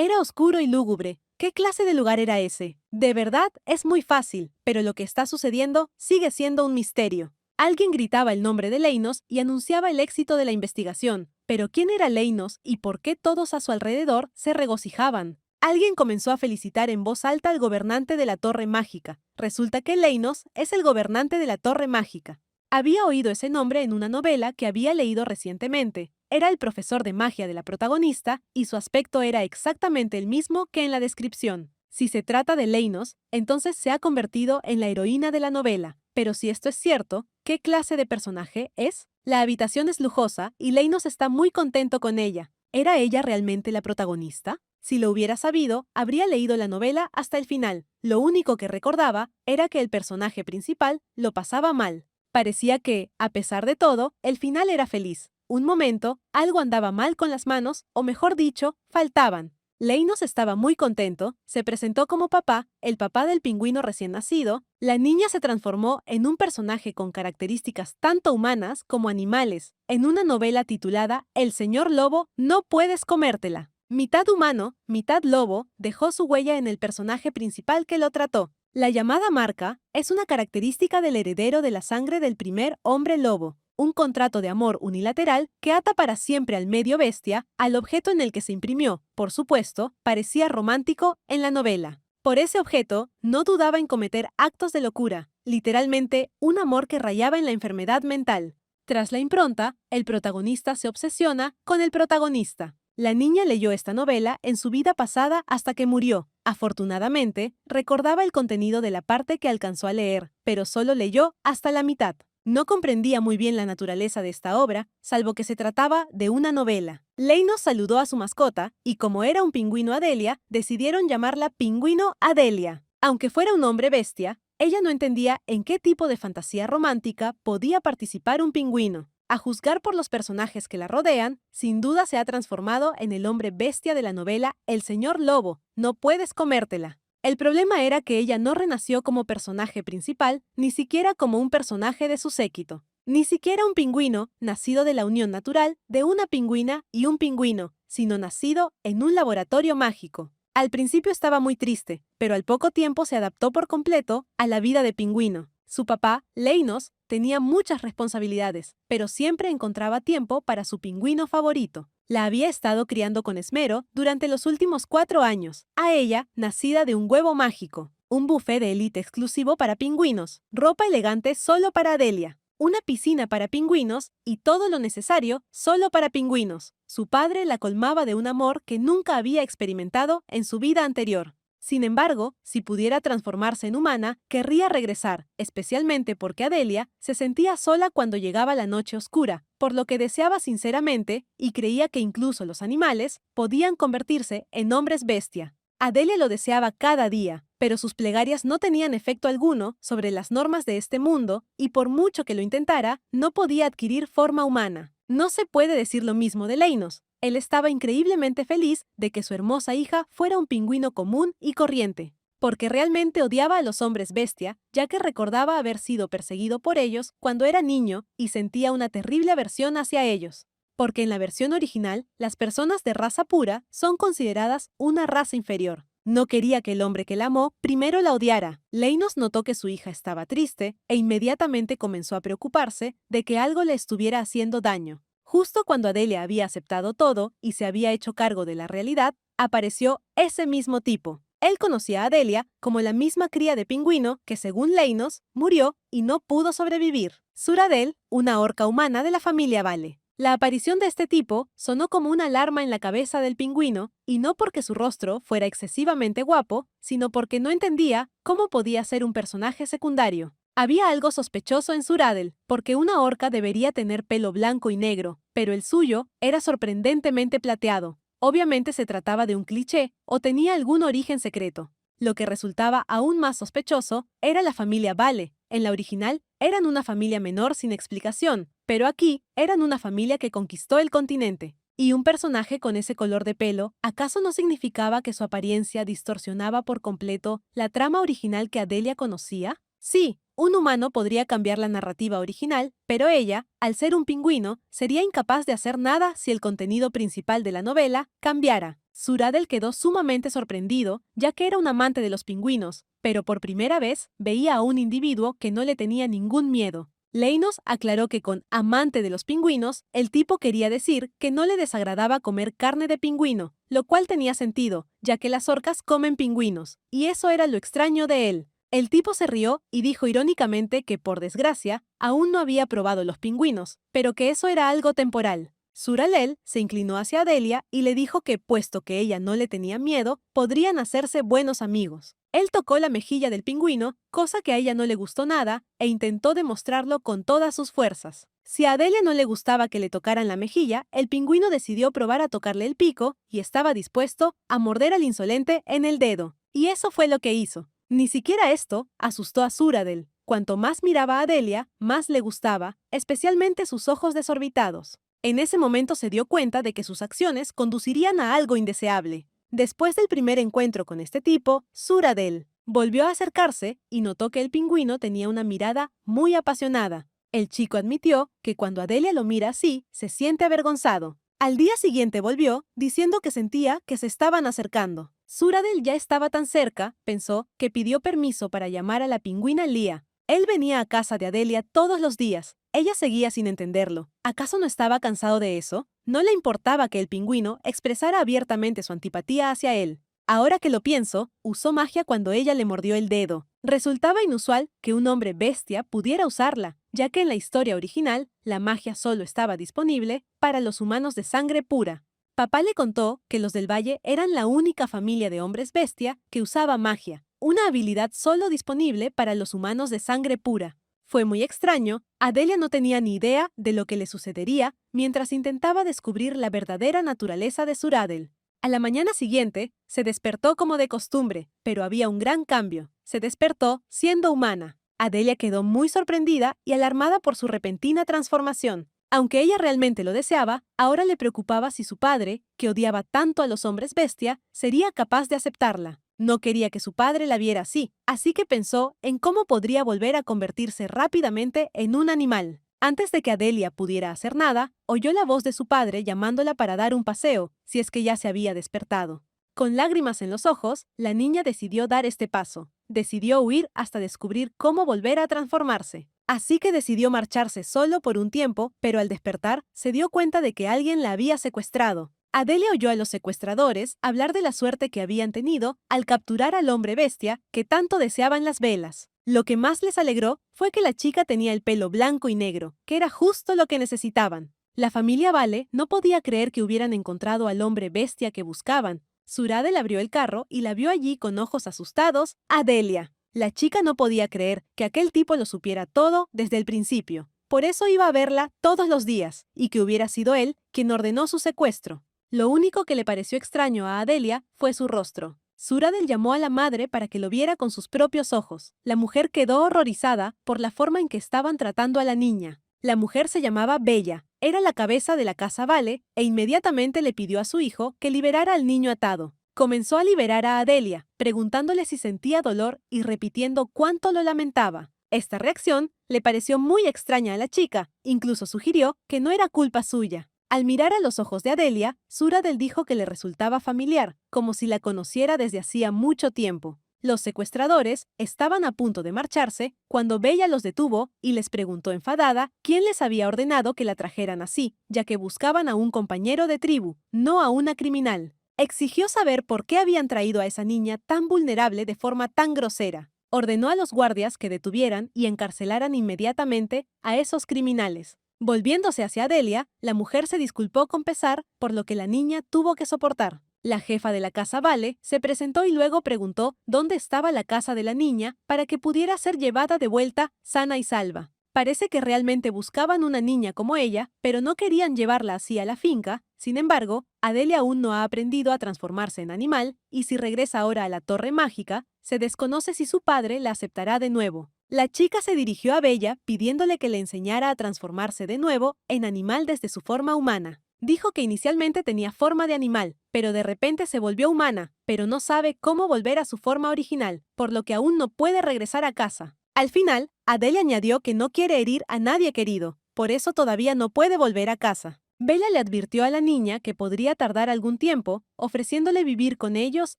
Era oscuro y lúgubre. ¿Qué clase de lugar era ese? De verdad, es muy fácil, pero lo que está sucediendo sigue siendo un misterio. Alguien gritaba el nombre de Leinos y anunciaba el éxito de la investigación. Pero ¿quién era Leinos y por qué todos a su alrededor se regocijaban? Alguien comenzó a felicitar en voz alta al gobernante de la Torre Mágica. Resulta que Leinos es el gobernante de la Torre Mágica. Había oído ese nombre en una novela que había leído recientemente. Era el profesor de magia de la protagonista y su aspecto era exactamente el mismo que en la descripción. Si se trata de Leinos, entonces se ha convertido en la heroína de la novela. Pero si esto es cierto, ¿qué clase de personaje es? La habitación es lujosa y Leinos está muy contento con ella. ¿Era ella realmente la protagonista? Si lo hubiera sabido, habría leído la novela hasta el final. Lo único que recordaba era que el personaje principal lo pasaba mal. Parecía que, a pesar de todo, el final era feliz. Un momento, algo andaba mal con las manos, o mejor dicho, faltaban. Leinos estaba muy contento, se presentó como papá, el papá del pingüino recién nacido. La niña se transformó en un personaje con características tanto humanas como animales, en una novela titulada El señor lobo, no puedes comértela. Mitad humano, mitad lobo, dejó su huella en el personaje principal que lo trató. La llamada marca es una característica del heredero de la sangre del primer hombre lobo, un contrato de amor unilateral que ata para siempre al medio bestia al objeto en el que se imprimió. Por supuesto, parecía romántico en la novela. Por ese objeto, no dudaba en cometer actos de locura, literalmente un amor que rayaba en la enfermedad mental. Tras la impronta, el protagonista se obsesiona con el protagonista. La niña leyó esta novela en su vida pasada hasta que murió. Afortunadamente, recordaba el contenido de la parte que alcanzó a leer, pero solo leyó hasta la mitad. No comprendía muy bien la naturaleza de esta obra, salvo que se trataba de una novela. Leinos saludó a su mascota, y como era un pingüino Adelia, decidieron llamarla Pingüino Adelia. Aunque fuera un hombre bestia, ella no entendía en qué tipo de fantasía romántica podía participar un pingüino. A juzgar por los personajes que la rodean, sin duda se ha transformado en el hombre bestia de la novela El señor lobo, no puedes comértela. El problema era que ella no renació como personaje principal, ni siquiera como un personaje de su séquito. Ni siquiera un pingüino, nacido de la unión natural de una pingüina y un pingüino, sino nacido en un laboratorio mágico. Al principio estaba muy triste, pero al poco tiempo se adaptó por completo a la vida de pingüino. Su papá, Leinos, tenía muchas responsabilidades, pero siempre encontraba tiempo para su pingüino favorito. La había estado criando con esmero durante los últimos 4 años. A ella, nacida de un huevo mágico, un buffet de élite exclusivo para pingüinos, ropa elegante solo para Adelia, una piscina para pingüinos y todo lo necesario solo para pingüinos. Su padre la colmaba de un amor que nunca había experimentado en su vida anterior. Sin embargo, si pudiera transformarse en humana, querría regresar, especialmente porque Adelia se sentía sola cuando llegaba la noche oscura, por lo que deseaba sinceramente y creía que incluso los animales podían convertirse en hombres bestia. Adelia lo deseaba cada día, pero sus plegarias no tenían efecto alguno sobre las normas de este mundo y por mucho que lo intentara, no podía adquirir forma humana. No se puede decir lo mismo de Leinos. Él estaba increíblemente feliz de que su hermosa hija fuera un pingüino común y corriente, porque realmente odiaba a los hombres bestia, ya que recordaba haber sido perseguido por ellos cuando era niño y sentía una terrible aversión hacia ellos. Porque en la versión original, las personas de raza pura son consideradas una raza inferior. No quería que el hombre que la amó primero la odiara. Leinos notó que su hija estaba triste e inmediatamente comenzó a preocuparse de que algo le estuviera haciendo daño. Justo cuando Adelia había aceptado todo y se había hecho cargo de la realidad, apareció ese mismo tipo. Él conocía a Adelia como la misma cría de pingüino que, según Leinos, murió y no pudo sobrevivir. Suradel, una orca humana de la familia Vale. La aparición de este tipo sonó como una alarma en la cabeza del pingüino, y no porque su rostro fuera excesivamente guapo, sino porque no entendía cómo podía ser un personaje secundario. Había algo sospechoso en Suradel, porque una orca debería tener pelo blanco y negro, pero el suyo era sorprendentemente plateado. Obviamente se trataba de un cliché o tenía algún origen secreto. Lo que resultaba aún más sospechoso era la familia Vale. En la original eran una familia menor sin explicación, pero aquí eran una familia que conquistó el continente. Y un personaje con ese color de pelo, ¿acaso no significaba que su apariencia distorsionaba por completo la trama original que Adelia conocía? Sí, un humano podría cambiar la narrativa original, pero ella, al ser un pingüino, sería incapaz de hacer nada si el contenido principal de la novela cambiara. Suradel quedó sumamente sorprendido, ya que era un amante de los pingüinos, pero por primera vez veía a un individuo que no le tenía ningún miedo. Leinos aclaró que con amante de los pingüinos, el tipo quería decir que no le desagradaba comer carne de pingüino, lo cual tenía sentido, ya que las orcas comen pingüinos, y eso era lo extraño de él. El tipo se rió y dijo irónicamente que, por desgracia, aún no había probado los pingüinos, pero que eso era algo temporal. Suralel se inclinó hacia Adelia y le dijo que, puesto que ella no le tenía miedo, podrían hacerse buenos amigos. Él tocó la mejilla del pingüino, cosa que a ella no le gustó nada, e intentó demostrarlo con todas sus fuerzas. Si a Adelia no le gustaba que le tocaran la mejilla, el pingüino decidió probar a tocarle el pico y estaba dispuesto a morder al insolente en el dedo. Y eso fue lo que hizo. Ni siquiera esto asustó a Suradel. Cuanto más miraba a Adelia, más le gustaba, especialmente sus ojos desorbitados. En ese momento se dio cuenta de que sus acciones conducirían a algo indeseable. Después del primer encuentro con este tipo, Suradel volvió a acercarse y notó que el pingüino tenía una mirada muy apasionada. El chico admitió que cuando Adelia lo mira así, se siente avergonzado. Al día siguiente volvió, diciendo que sentía que se estaban acercando. Suradel ya estaba tan cerca, pensó, que pidió permiso para llamar a la pingüina Lía. Él venía a casa de Adelia todos los días. Ella seguía sin entenderlo. ¿Acaso no estaba cansado de eso? No le importaba que el pingüino expresara abiertamente su antipatía hacia él. Ahora que lo pienso, usó magia cuando ella le mordió el dedo. Resultaba inusual que un hombre bestia pudiera usarla, ya que en la historia original, la magia solo estaba disponible para los humanos de sangre pura. Papá le contó que los del Valle eran la única familia de hombres bestia que usaba magia, una habilidad solo disponible para los humanos de sangre pura. Fue muy extraño, Adelia no tenía ni idea de lo que le sucedería mientras intentaba descubrir la verdadera naturaleza de Suradel. A la mañana siguiente, se despertó como de costumbre, pero había un gran cambio. Se despertó siendo humana. Adelia quedó muy sorprendida y alarmada por su repentina transformación. Aunque ella realmente lo deseaba, ahora le preocupaba si su padre, que odiaba tanto a los hombres bestia, sería capaz de aceptarla. No quería que su padre la viera así que pensó en cómo podría volver a convertirse rápidamente en un animal. Antes de que Adelia pudiera hacer nada, oyó la voz de su padre llamándola para dar un paseo, si es que ya se había despertado. Con lágrimas en los ojos, la niña decidió dar este paso. Decidió huir hasta descubrir cómo volver a transformarse. Así que decidió marcharse solo por un tiempo, pero al despertar, se dio cuenta de que alguien la había secuestrado. Adelia oyó a los secuestradores hablar de la suerte que habían tenido al capturar al hombre bestia que tanto deseaban las velas. Lo que más les alegró fue que la chica tenía el pelo blanco y negro, que era justo lo que necesitaban. La familia Vale no podía creer que hubieran encontrado al hombre bestia que buscaban. Suradel abrió el carro y la vio allí con ojos asustados. Adelia. La chica no podía creer que aquel tipo lo supiera todo desde el principio. Por eso iba a verla todos los días, y que hubiera sido él quien ordenó su secuestro. Lo único que le pareció extraño a Adelia fue su rostro. Suradel llamó a la madre para que lo viera con sus propios ojos. La mujer quedó horrorizada por la forma en que estaban tratando a la niña. La mujer se llamaba Bella, era la cabeza de la casa Vale e inmediatamente le pidió a su hijo que liberara al niño atado. Comenzó a liberar a Adelia, preguntándole si sentía dolor y repitiendo cuánto lo lamentaba. Esta reacción le pareció muy extraña a la chica, incluso sugirió que no era culpa suya. Al mirar a los ojos de Adelia, Suradel dijo que le resultaba familiar, como si la conociera desde hacía mucho tiempo. Los secuestradores estaban a punto de marcharse cuando Bella los detuvo y les preguntó enfadada quién les había ordenado que la trajeran así, ya que buscaban a un compañero de tribu, no a una criminal. Exigió saber por qué habían traído a esa niña tan vulnerable de forma tan grosera. Ordenó a los guardias que detuvieran y encarcelaran inmediatamente a esos criminales. Volviéndose hacia Adelia, la mujer se disculpó con pesar por lo que la niña tuvo que soportar. La jefa de la casa Vale se presentó y luego preguntó dónde estaba la casa de la niña para que pudiera ser llevada de vuelta sana y salva. Parece que realmente buscaban una niña como ella, pero no querían llevarla así a la finca. Sin embargo, Adelia aún no ha aprendido a transformarse en animal, y si regresa ahora a la Torre Mágica, se desconoce si su padre la aceptará de nuevo. La chica se dirigió a Bella pidiéndole que le enseñara a transformarse de nuevo en animal desde su forma humana. Dijo que inicialmente tenía forma de animal, pero de repente se volvió humana, pero no sabe cómo volver a su forma original, por lo que aún no puede regresar a casa. Al final, Adelia añadió que no quiere herir a nadie querido, por eso todavía no puede volver a casa. Bella le advirtió a la niña que podría tardar algún tiempo, ofreciéndole vivir con ellos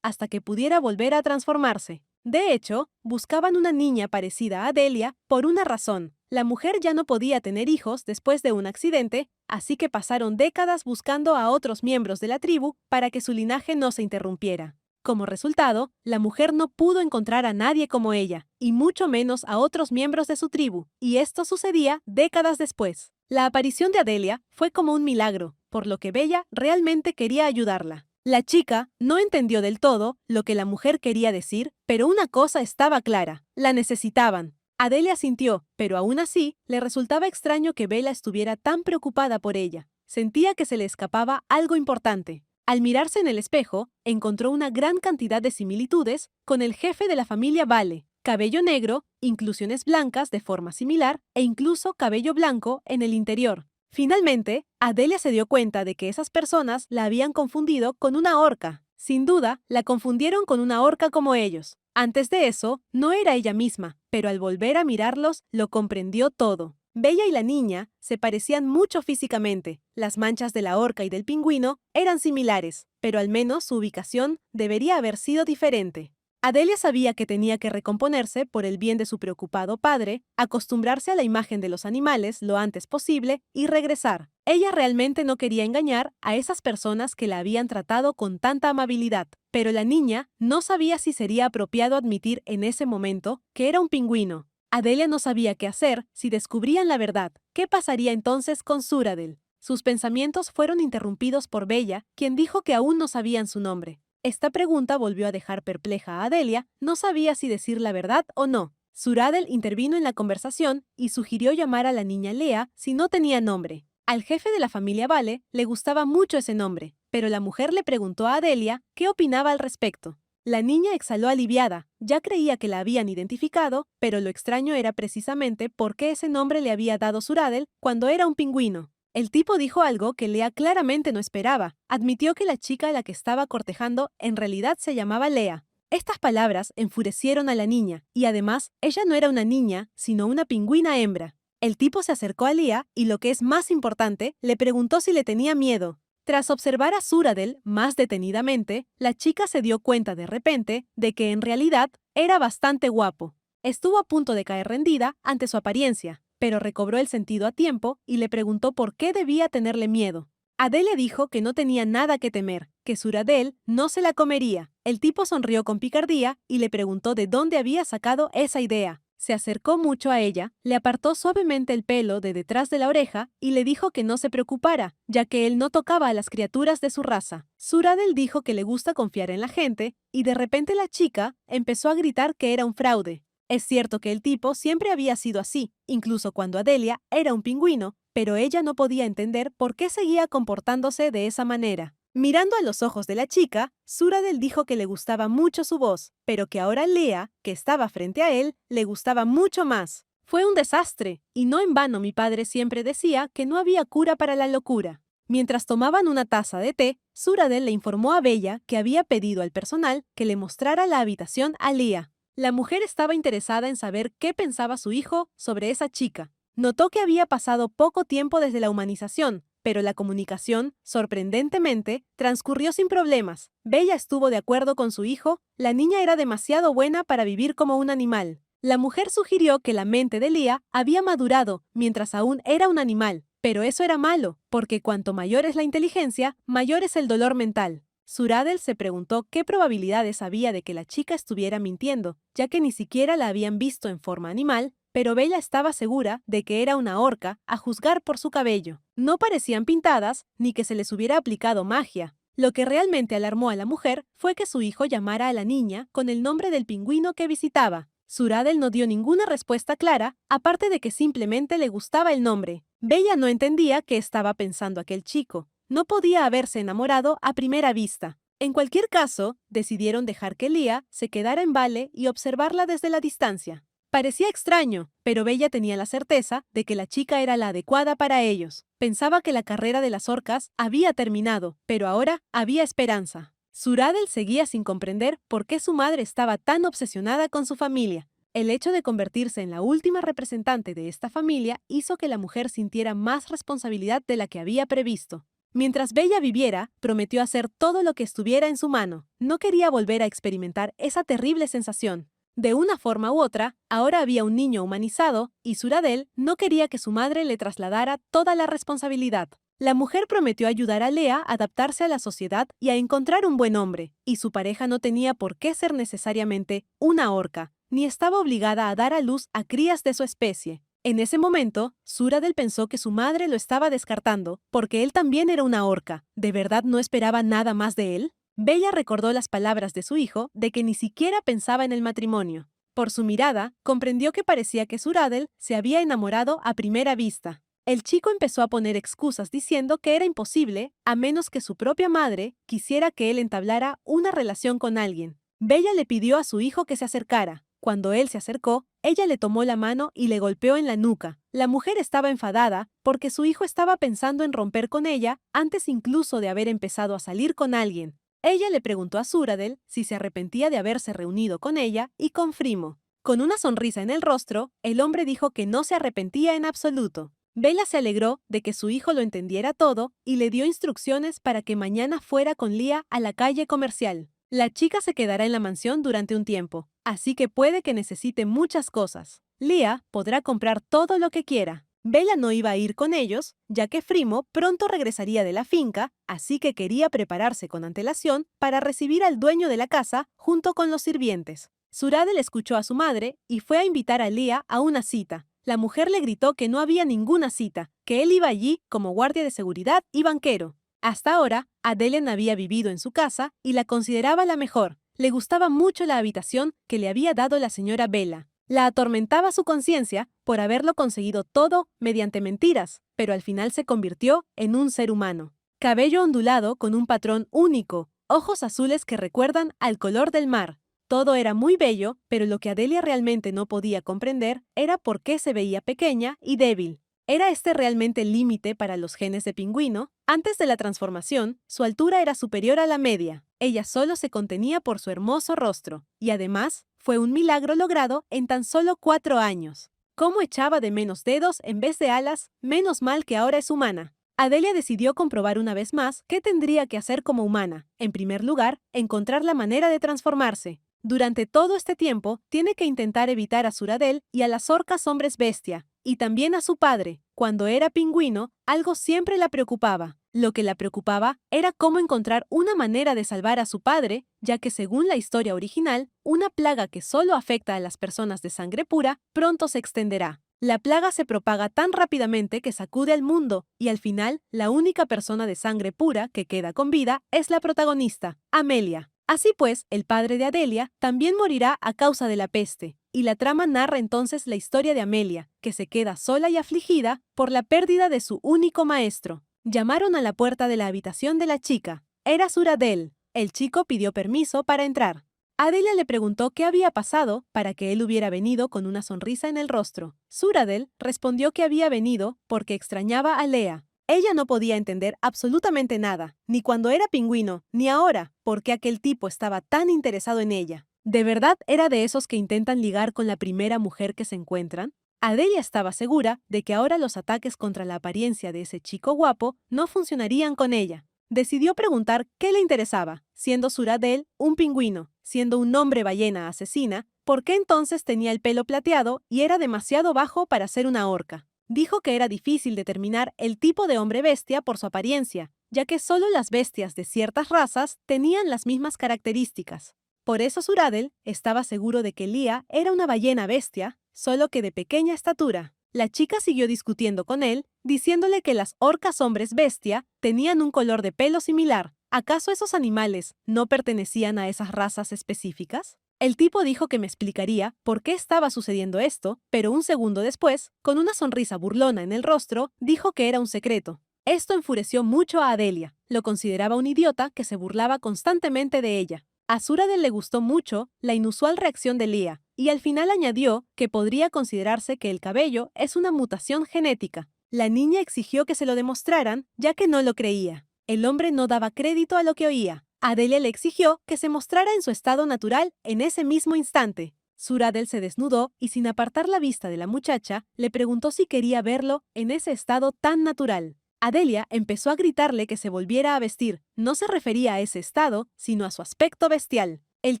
hasta que pudiera volver a transformarse. De hecho, buscaban una niña parecida a Adelia por una razón. La mujer ya no podía tener hijos después de un accidente, así que pasaron décadas buscando a otros miembros de la tribu para que su linaje no se interrumpiera. Como resultado, la mujer no pudo encontrar a nadie como ella, y mucho menos a otros miembros de su tribu, y esto sucedía décadas después. La aparición de Adelia fue como un milagro, por lo que Bella realmente quería ayudarla. La chica no entendió del todo lo que la mujer quería decir, pero una cosa estaba clara: la necesitaban. Adelia sintió, pero aún así, le resultaba extraño que Bella estuviera tan preocupada por ella. Sentía que se le escapaba algo importante. Al mirarse en el espejo, encontró una gran cantidad de similitudes con el jefe de la familia Vale: cabello negro, inclusiones blancas de forma similar e incluso cabello blanco en el interior. Finalmente, Adelia se dio cuenta de que esas personas la habían confundido con una orca. Sin duda, la confundieron con una orca como ellos. Antes de eso, no era ella misma, pero al volver a mirarlos, lo comprendió todo. Bella y la niña se parecían mucho físicamente. Las manchas de la orca y del pingüino eran similares, pero al menos su ubicación debería haber sido diferente. Adelia sabía que tenía que recomponerse por el bien de su preocupado padre, acostumbrarse a la imagen de los animales lo antes posible y regresar. Ella realmente no quería engañar a esas personas que la habían tratado con tanta amabilidad, pero la niña no sabía si sería apropiado admitir en ese momento que era un pingüino. Adelia no sabía qué hacer si descubrían la verdad. ¿Qué pasaría entonces con Suradel? Sus pensamientos fueron interrumpidos por Bella, quien dijo que aún no sabían su nombre. Esta pregunta volvió a dejar perpleja a Adelia, no sabía si decir la verdad o no. Suradel intervino en la conversación y sugirió llamar a la niña Lea si no tenía nombre. Al jefe de la familia Vale le gustaba mucho ese nombre, pero la mujer le preguntó a Adelia qué opinaba al respecto. La niña exhaló aliviada, ya creía que la habían identificado, pero lo extraño era precisamente por qué ese nombre le había dado Suradel cuando era un pingüino. El tipo dijo algo que Lea claramente no esperaba. Admitió que la chica a la que estaba cortejando en realidad se llamaba Lea. Estas palabras enfurecieron a la niña, y además, ella no era una niña, sino una pingüina hembra. El tipo se acercó a Lea y, lo que es más importante, le preguntó si le tenía miedo. Tras observar a Suradel más detenidamente, la chica se dio cuenta de repente de que en realidad era bastante guapo. Estuvo a punto de caer rendida ante su apariencia, pero recobró el sentido a tiempo y le preguntó por qué debía tenerle miedo. Adelia dijo que no tenía nada que temer, que Suradel no se la comería. El tipo sonrió con picardía y le preguntó de dónde había sacado esa idea. Se acercó mucho a ella, le apartó suavemente el pelo de detrás de la oreja y le dijo que no se preocupara, ya que él no tocaba a las criaturas de su raza. Suradel dijo que le gusta confiar en la gente, y de repente la chica empezó a gritar que era un fraude. Es cierto que el tipo siempre había sido así, incluso cuando Adelia era un pingüino, pero ella no podía entender por qué seguía comportándose de esa manera. Mirando a los ojos de la chica, Suradel dijo que le gustaba mucho su voz, pero que ahora Lea, que estaba frente a él, le gustaba mucho más. Fue un desastre, y no en vano mi padre siempre decía que no había cura para la locura. Mientras tomaban una taza de té, Suradel le informó a Bella que había pedido al personal que le mostrara la habitación a Lea. La mujer estaba interesada en saber qué pensaba su hijo sobre esa chica. Notó que había pasado poco tiempo desde la humanización, pero la comunicación, sorprendentemente, transcurrió sin problemas. Bella estuvo de acuerdo con su hijo, la niña era demasiado buena para vivir como un animal. La mujer sugirió que la mente de Lea había madurado mientras aún era un animal, pero eso era malo, porque cuanto mayor es la inteligencia, mayor es el dolor mental. Suradel se preguntó qué probabilidades había de que la chica estuviera mintiendo, ya que ni siquiera la habían visto en forma animal, pero Bella estaba segura de que era una orca a juzgar por su cabello. No parecían pintadas, ni que se les hubiera aplicado magia. Lo que realmente alarmó a la mujer fue que su hijo llamara a la niña con el nombre del pingüino que visitaba. Suradel no dio ninguna respuesta clara, aparte de que simplemente le gustaba el nombre. Bella no entendía qué estaba pensando aquel chico. No podía haberse enamorado a primera vista. En cualquier caso, decidieron dejar que Lea se quedara en Vale y observarla desde la distancia. Parecía extraño, pero Bella tenía la certeza de que la chica era la adecuada para ellos. Pensaba que la carrera de las orcas había terminado, pero ahora había esperanza. Suradel seguía sin comprender por qué su madre estaba tan obsesionada con su familia. El hecho de convertirse en la última representante de esta familia hizo que la mujer sintiera más responsabilidad de la que había previsto. Mientras Bella viviera, prometió hacer todo lo que estuviera en su mano. No quería volver a experimentar esa terrible sensación. De una forma u otra, ahora había un niño humanizado, y Suradel no quería que su madre le trasladara toda la responsabilidad. La mujer prometió ayudar a Lea a adaptarse a la sociedad y a encontrar un buen hombre, y su pareja no tenía por qué ser necesariamente una orca, ni estaba obligada a dar a luz a crías de su especie. En ese momento, Suradel pensó que su madre lo estaba descartando, porque él también era una orca. ¿De verdad no esperaba nada más de él? Bella recordó las palabras de su hijo de que ni siquiera pensaba en el matrimonio. Por su mirada, comprendió que parecía que Suradel se había enamorado a primera vista. El chico empezó a poner excusas diciendo que era imposible, a menos que su propia madre quisiera que él entablara una relación con alguien. Bella le pidió a su hijo que se acercara. Cuando él se acercó, ella le tomó la mano y le golpeó en la nuca. La mujer estaba enfadada porque su hijo estaba pensando en romper con ella antes incluso de haber empezado a salir con alguien. Ella le preguntó a Suradel si se arrepentía de haberse reunido con ella y con Frimo. Con una sonrisa en el rostro, el hombre dijo que no se arrepentía en absoluto. Bella se alegró de que su hijo lo entendiera todo y le dio instrucciones para que mañana fuera con Lía a la calle comercial. La chica se quedará en la mansión durante un tiempo, así que puede que necesite muchas cosas. Lía podrá comprar todo lo que quiera. Bella no iba a ir con ellos, ya que Frimo pronto regresaría de la finca, así que quería prepararse con antelación para recibir al dueño de la casa junto con los sirvientes. Suradel escuchó a su madre y fue a invitar a Lía a una cita. La mujer le gritó que no había ninguna cita, que él iba allí como guardia de seguridad y banquero. Hasta ahora, Adelian había vivido en su casa y la consideraba la mejor. Le gustaba mucho la habitación que le había dado la señora Bella. La atormentaba su conciencia por haberlo conseguido todo mediante mentiras, pero al final se convirtió en un ser humano. Cabello ondulado con un patrón único, ojos azules que recuerdan al color del mar. Todo era muy bello, pero lo que Adelia realmente no podía comprender era por qué se veía pequeña y débil. ¿Era este realmente el límite para los genes de pingüino? Antes de la transformación, su altura era superior a la media. Ella solo se contenía por su hermoso rostro, y además, fue un milagro logrado en tan solo 4 años. ¿Cómo echaba de menos dedos en vez de alas? Menos mal que ahora es humana. Adelia decidió comprobar una vez más qué tendría que hacer como humana. En primer lugar, encontrar la manera de transformarse. Durante todo este tiempo, tiene que intentar evitar a Suradel y a las orcas hombres bestia, y también a su padre. Cuando era pingüino, algo siempre la preocupaba. Lo que la preocupaba era cómo encontrar una manera de salvar a su padre, ya que según la historia original, una plaga que solo afecta a las personas de sangre pura pronto se extenderá. La plaga se propaga tan rápidamente que sacude al mundo, y al final, la única persona de sangre pura que queda con vida es la protagonista, Amelia. Así pues, el padre de Adelia también morirá a causa de la peste, y la trama narra entonces la historia de Amelia, que se queda sola y afligida por la pérdida de su único maestro. Llamaron a la puerta de la habitación de la chica. Era Suradel. El chico pidió permiso para entrar. Adelia le preguntó qué había pasado para que él hubiera venido con una sonrisa en el rostro. Suradel respondió que había venido porque extrañaba a Lea. Ella no podía entender absolutamente nada, ni cuando era pingüino, ni ahora, por qué aquel tipo estaba tan interesado en ella. ¿De verdad era de esos que intentan ligar con la primera mujer que se encuentran? Adelia estaba segura de que ahora los ataques contra la apariencia de ese chico guapo no funcionarían con ella. Decidió preguntar qué le interesaba, siendo Suradel un pingüino, siendo un hombre ballena asesina, ¿por qué entonces tenía el pelo plateado y era demasiado bajo para ser una orca? Dijo que era difícil determinar el tipo de hombre bestia por su apariencia, ya que solo las bestias de ciertas razas tenían las mismas características. Por eso Suradel estaba seguro de que Lía era una ballena bestia, solo que de pequeña estatura. La chica siguió discutiendo con él, diciéndole que las orcas hombres bestia tenían un color de pelo similar. ¿Acaso esos animales no pertenecían a esas razas específicas? El tipo dijo que me explicaría por qué estaba sucediendo esto, pero un segundo después, con una sonrisa burlona en el rostro, dijo que era un secreto. Esto enfureció mucho a Adelia. Lo consideraba un idiota que se burlaba constantemente de ella. A Suradel le gustó mucho la inusual reacción de Lía, y al final añadió que podría considerarse que el cabello es una mutación genética. La niña exigió que se lo demostraran, ya que no lo creía. El hombre no daba crédito a lo que oía. Adelia le exigió que se mostrara en su estado natural en ese mismo instante. Suradel se desnudó y sin apartar la vista de la muchacha, le preguntó si quería verlo en ese estado tan natural. Adelia empezó a gritarle que se volviera a vestir. No se refería a ese estado, sino a su aspecto bestial. El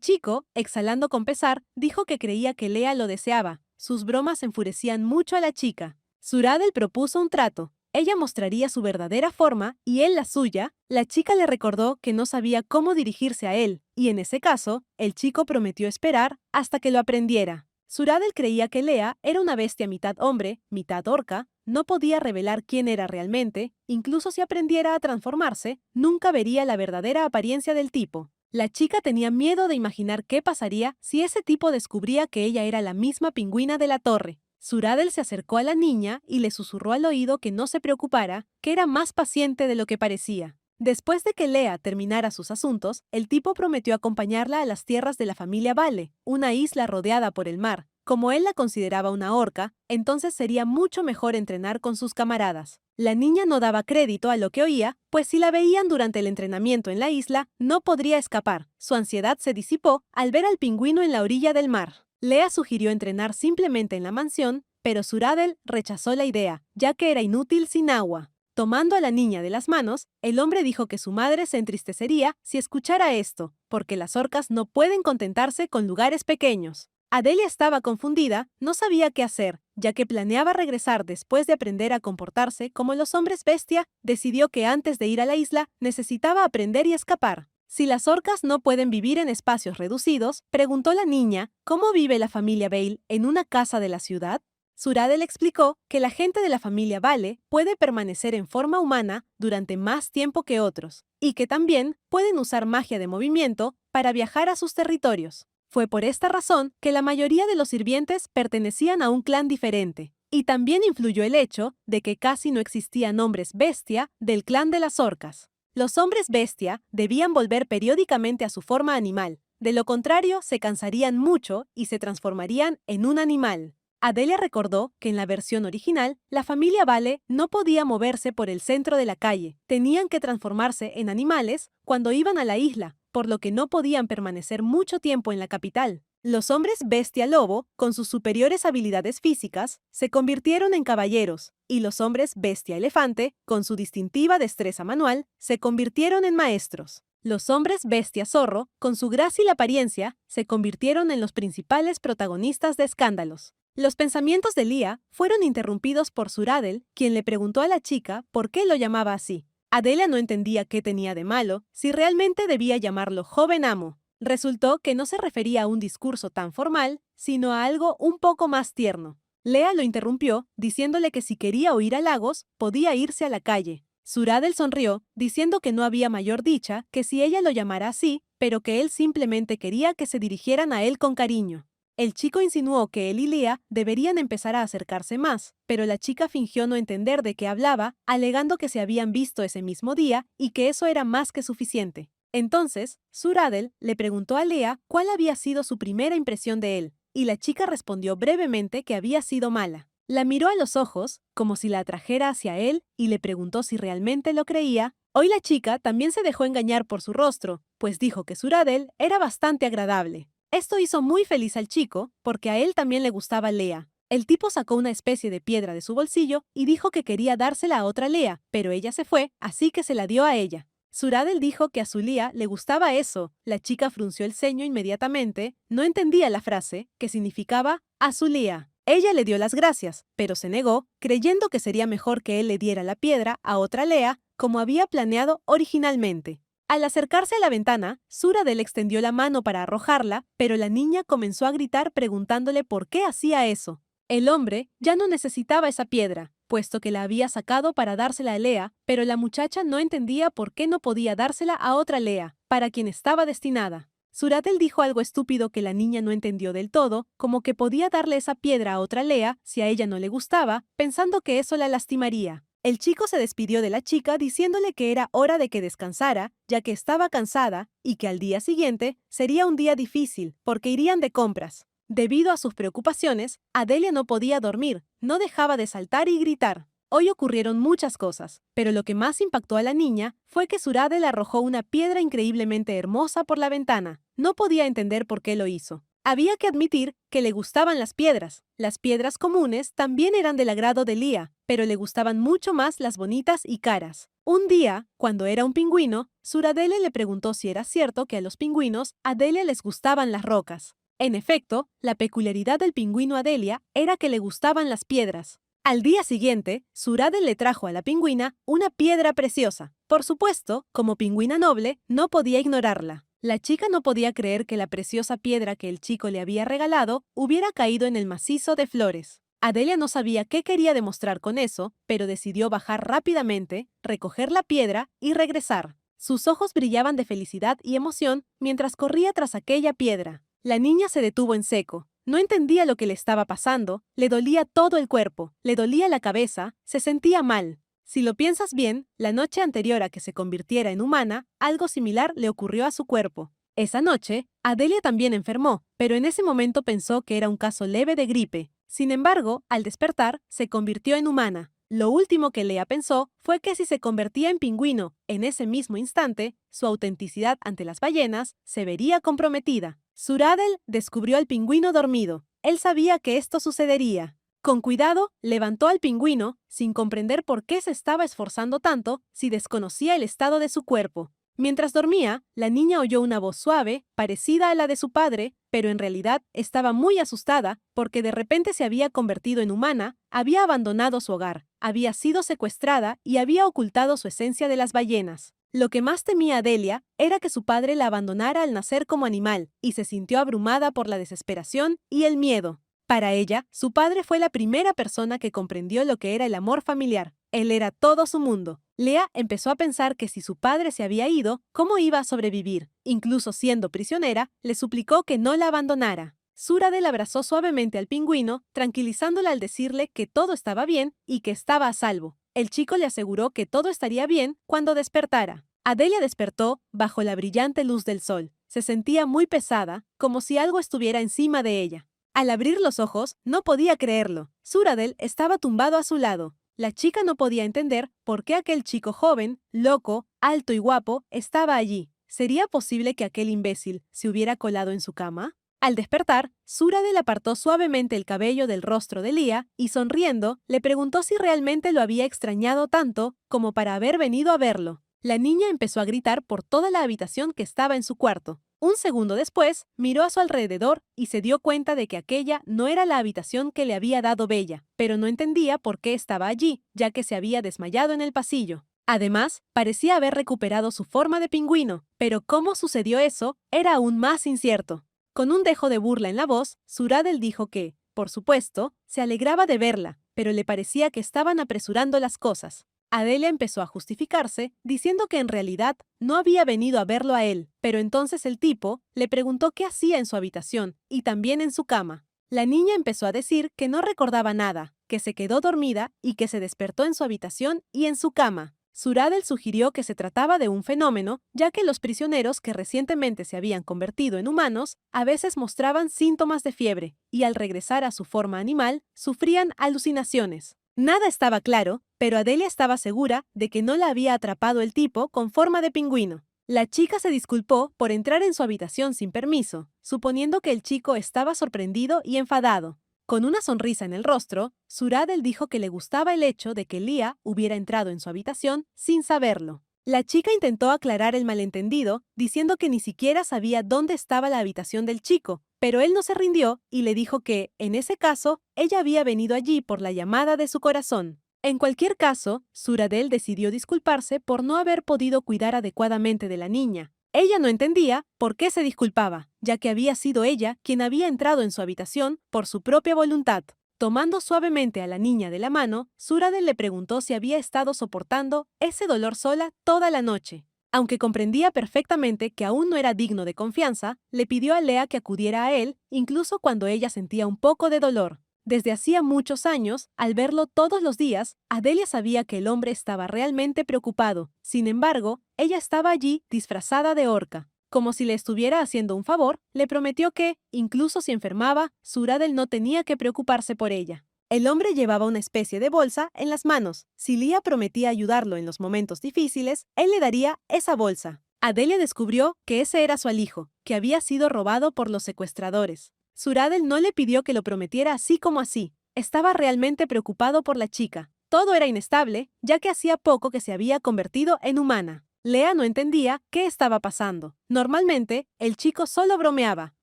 chico, exhalando con pesar, dijo que creía que Lea lo deseaba. Sus bromas enfurecían mucho a la chica. Suradel propuso un trato. Ella mostraría su verdadera forma y él la suya. La chica le recordó que no sabía cómo dirigirse a él, y en ese caso, el chico prometió esperar hasta que lo aprendiera. Suradel creía que Lea era una bestia mitad hombre, mitad orca, no podía revelar quién era realmente, incluso si aprendiera a transformarse, nunca vería la verdadera apariencia del tipo. La chica tenía miedo de imaginar qué pasaría si ese tipo descubría que ella era la misma pingüina de la torre. Suradel se acercó a la niña y le susurró al oído que no se preocupara, que era más paciente de lo que parecía. Después de que Lea terminara sus asuntos, el tipo prometió acompañarla a las tierras de la familia Vale, una isla rodeada por el mar. Como él la consideraba una orca, entonces sería mucho mejor entrenar con sus camaradas. La niña no daba crédito a lo que oía, pues si la veían durante el entrenamiento en la isla, no podría escapar. Su ansiedad se disipó al ver al pingüino en la orilla del mar. Lea sugirió entrenar simplemente en la mansión, pero Suradel rechazó la idea, ya que era inútil sin agua. Tomando a la niña de las manos, el hombre dijo que su madre se entristecería si escuchara esto, porque las orcas no pueden contentarse con lugares pequeños. Adelia estaba confundida, no sabía qué hacer, ya que planeaba regresar después de aprender a comportarse como los hombres bestia, decidió que antes de ir a la isla necesitaba aprender y escapar. Si las orcas no pueden vivir en espacios reducidos, preguntó la niña, ¿cómo vive la familia Bale en una casa de la ciudad? Suradel explicó que la gente de la familia Vale puede permanecer en forma humana durante más tiempo que otros, y que también pueden usar magia de movimiento para viajar a sus territorios. Fue por esta razón que la mayoría de los sirvientes pertenecían a un clan diferente, y también influyó el hecho de que casi no existían hombres bestia del clan de las orcas. Los hombres bestia debían volver periódicamente a su forma animal, de lo contrario se cansarían mucho y se transformarían en un animal. Adelia recordó que en la versión original, la familia Vale no podía moverse por el centro de la calle, tenían que transformarse en animales cuando iban a la isla, por lo que no podían permanecer mucho tiempo en la capital. Los hombres bestia lobo, con sus superiores habilidades físicas, se convirtieron en caballeros, y los hombres bestia elefante, con su distintiva destreza manual, se convirtieron en maestros. Los hombres bestia zorro, con su grácil apariencia, se convirtieron en los principales protagonistas de escándalos. Los pensamientos de Lea fueron interrumpidos por Suradel, quien le preguntó a la chica por qué lo llamaba así. Adelia no entendía qué tenía de malo, si realmente debía llamarlo joven amo. Resultó que no se refería a un discurso tan formal, sino a algo un poco más tierno. Lea lo interrumpió, diciéndole que si quería oír halagos, podía irse a la calle. Suradel sonrió, diciendo que no había mayor dicha que si ella lo llamara así, pero que él simplemente quería que se dirigieran a él con cariño. El chico insinuó que él y Lea deberían empezar a acercarse más, pero la chica fingió no entender de qué hablaba, alegando que se habían visto ese mismo día y que eso era más que suficiente. Entonces, Suradel le preguntó a Lea cuál había sido su primera impresión de él, y la chica respondió brevemente que había sido mala. La miró a los ojos, como si la atrajera hacia él, y le preguntó si realmente lo creía. Hoy la chica también se dejó engañar por su rostro, pues dijo que Suradel era bastante agradable. Esto hizo muy feliz al chico, porque a él también le gustaba Lea. El tipo sacó una especie de piedra de su bolsillo y dijo que quería dársela a otra Lea, pero ella se fue, así que se la dio a ella. Suradel dijo que a su Lea le gustaba eso. La chica frunció el ceño inmediatamente, no entendía la frase, que significaba a su Lea. Ella le dio las gracias, pero se negó, creyendo que sería mejor que él le diera la piedra a otra Lea, como había planeado originalmente. Al acercarse a la ventana, Suradel extendió la mano para arrojarla, pero la niña comenzó a gritar preguntándole por qué hacía eso. El hombre ya no necesitaba esa piedra, puesto que la había sacado para dársela a Lea, pero la muchacha no entendía por qué no podía dársela a otra Lea, para quien estaba destinada. Suradel dijo algo estúpido que la niña no entendió del todo, como que podía darle esa piedra a otra Lea si a ella no le gustaba, pensando que eso la lastimaría. El chico se despidió de la chica diciéndole que era hora de que descansara, ya que estaba cansada, y que al día siguiente sería un día difícil, porque irían de compras. Debido a sus preocupaciones, Adelia no podía dormir, no dejaba de saltar y gritar. Hoy ocurrieron muchas cosas, pero lo que más impactó a la niña fue que Suradel arrojó una piedra increíblemente hermosa por la ventana. No podía entender por qué lo hizo. Había que admitir que le gustaban las piedras. Las piedras comunes también eran del agrado de Leah, pero le gustaban mucho más las bonitas y caras. Un día, cuando era un pingüino, Sir Adele le preguntó si era cierto que a los pingüinos Adelia les gustaban las rocas. En efecto, la peculiaridad del pingüino Adelia era que le gustaban las piedras. Al día siguiente, Sir Adele le trajo a la pingüina una piedra preciosa. Por supuesto, como pingüina noble, no podía ignorarla. La chica no podía creer que la preciosa piedra que el chico le había regalado hubiera caído en el macizo de flores. Adelia no sabía qué quería demostrar con eso, pero decidió bajar rápidamente, recoger la piedra y regresar. Sus ojos brillaban de felicidad y emoción mientras corría tras aquella piedra. La niña se detuvo en seco. No entendía lo que le estaba pasando, le dolía todo el cuerpo, le dolía la cabeza, se sentía mal. Si lo piensas bien, la noche anterior a que se convirtiera en humana, algo similar le ocurrió a su cuerpo. Esa noche, Adelia también enfermó, pero en ese momento pensó que era un caso leve de gripe. Sin embargo, al despertar, se convirtió en humana. Lo último que Leah pensó fue que si se convertía en pingüino en ese mismo instante, su autenticidad ante las ballenas se vería comprometida. Sir Adele descubrió al pingüino dormido. Él sabía que esto sucedería. Con cuidado, levantó al pingüino, sin comprender por qué se estaba esforzando tanto si desconocía el estado de su cuerpo. Mientras dormía, la niña oyó una voz suave, parecida a la de su padre, pero en realidad estaba muy asustada porque de repente se había convertido en humana, había abandonado su hogar, había sido secuestrada y había ocultado su esencia de las ballenas. Lo que más temía Adelia era que su padre la abandonara al nacer como animal, y se sintió abrumada por la desesperación y el miedo. Para ella, su padre fue la primera persona que comprendió lo que era el amor familiar. Él era todo su mundo. Leah empezó a pensar que si su padre se había ido, ¿cómo iba a sobrevivir? Incluso siendo prisionera, le suplicó que no la abandonara. Sir Adele abrazó suavemente al pingüino, tranquilizándola al decirle que todo estaba bien y que estaba a salvo. El chico le aseguró que todo estaría bien cuando despertara. Adelia despertó bajo la brillante luz del sol. Se sentía muy pesada, como si algo estuviera encima de ella. Al abrir los ojos, no podía creerlo. Sir Adele estaba tumbado a su lado. La chica no podía entender por qué aquel chico joven, loco, alto y guapo estaba allí. ¿Sería posible que aquel imbécil se hubiera colado en su cama? Al despertar, Sir Adele apartó suavemente el cabello del rostro de Leah y, sonriendo, le preguntó si realmente lo había extrañado tanto como para haber venido a verlo. La niña empezó a gritar por toda la habitación que estaba en su cuarto. Un segundo después, miró a su alrededor y se dio cuenta de que aquella no era la habitación que le había dado Bella, pero no entendía por qué estaba allí, ya que se había desmayado en el pasillo. Además, parecía haber recuperado su forma de pingüino, pero cómo sucedió eso era aún más incierto. Con un dejo de burla en la voz, Sir Adele dijo que, por supuesto, se alegraba de verla, pero le parecía que estaban apresurando las cosas. Adelia empezó a justificarse, diciendo que en realidad no había venido a verlo a él, pero entonces el tipo le preguntó qué hacía en su habitación y también en su cama. La niña empezó a decir que no recordaba nada, que se quedó dormida y que se despertó en su habitación y en su cama. Sir Adele sugirió que se trataba de un fenómeno, ya que los prisioneros que recientemente se habían convertido en humanos a veces mostraban síntomas de fiebre y al regresar a su forma animal sufrían alucinaciones. Nada estaba claro, pero Adelia estaba segura de que no la había atrapado el tipo con forma de pingüino. La chica se disculpó por entrar en su habitación sin permiso, suponiendo que el chico estaba sorprendido y enfadado. Con una sonrisa en el rostro, Sir Adele dijo que le gustaba el hecho de que Leah hubiera entrado en su habitación sin saberlo. La chica intentó aclarar el malentendido, diciendo que ni siquiera sabía dónde estaba la habitación del chico, pero él no se rindió y le dijo que, en ese caso, ella había venido allí por la llamada de su corazón. En cualquier caso, Sir Adele decidió disculparse por no haber podido cuidar adecuadamente de la niña. Ella no entendía por qué se disculpaba, ya que había sido ella quien había entrado en su habitación por su propia voluntad. Tomando suavemente a la niña de la mano, Sir Adele le preguntó si había estado soportando ese dolor sola toda la noche. Aunque comprendía perfectamente que aún no era digno de confianza, le pidió a Leah que acudiera a él, incluso cuando ella sentía un poco de dolor. Desde hacía muchos años, al verlo todos los días, Adelia sabía que el hombre estaba realmente preocupado. Sin embargo, ella estaba allí disfrazada de orca. Como si le estuviera haciendo un favor, le prometió que, incluso si enfermaba, Sir Adele no tenía que preocuparse por ella. El hombre llevaba una especie de bolsa en las manos. Si Leah prometía ayudarlo en los momentos difíciles, él le daría esa bolsa. Adelia descubrió que ese era su alijo, que había sido robado por los secuestradores. Suradel no le pidió que lo prometiera así como así. Estaba realmente preocupado por la chica. Todo era inestable, ya que hacía poco que se había convertido en humana. Lea no entendía qué estaba pasando. Normalmente, el chico solo bromeaba,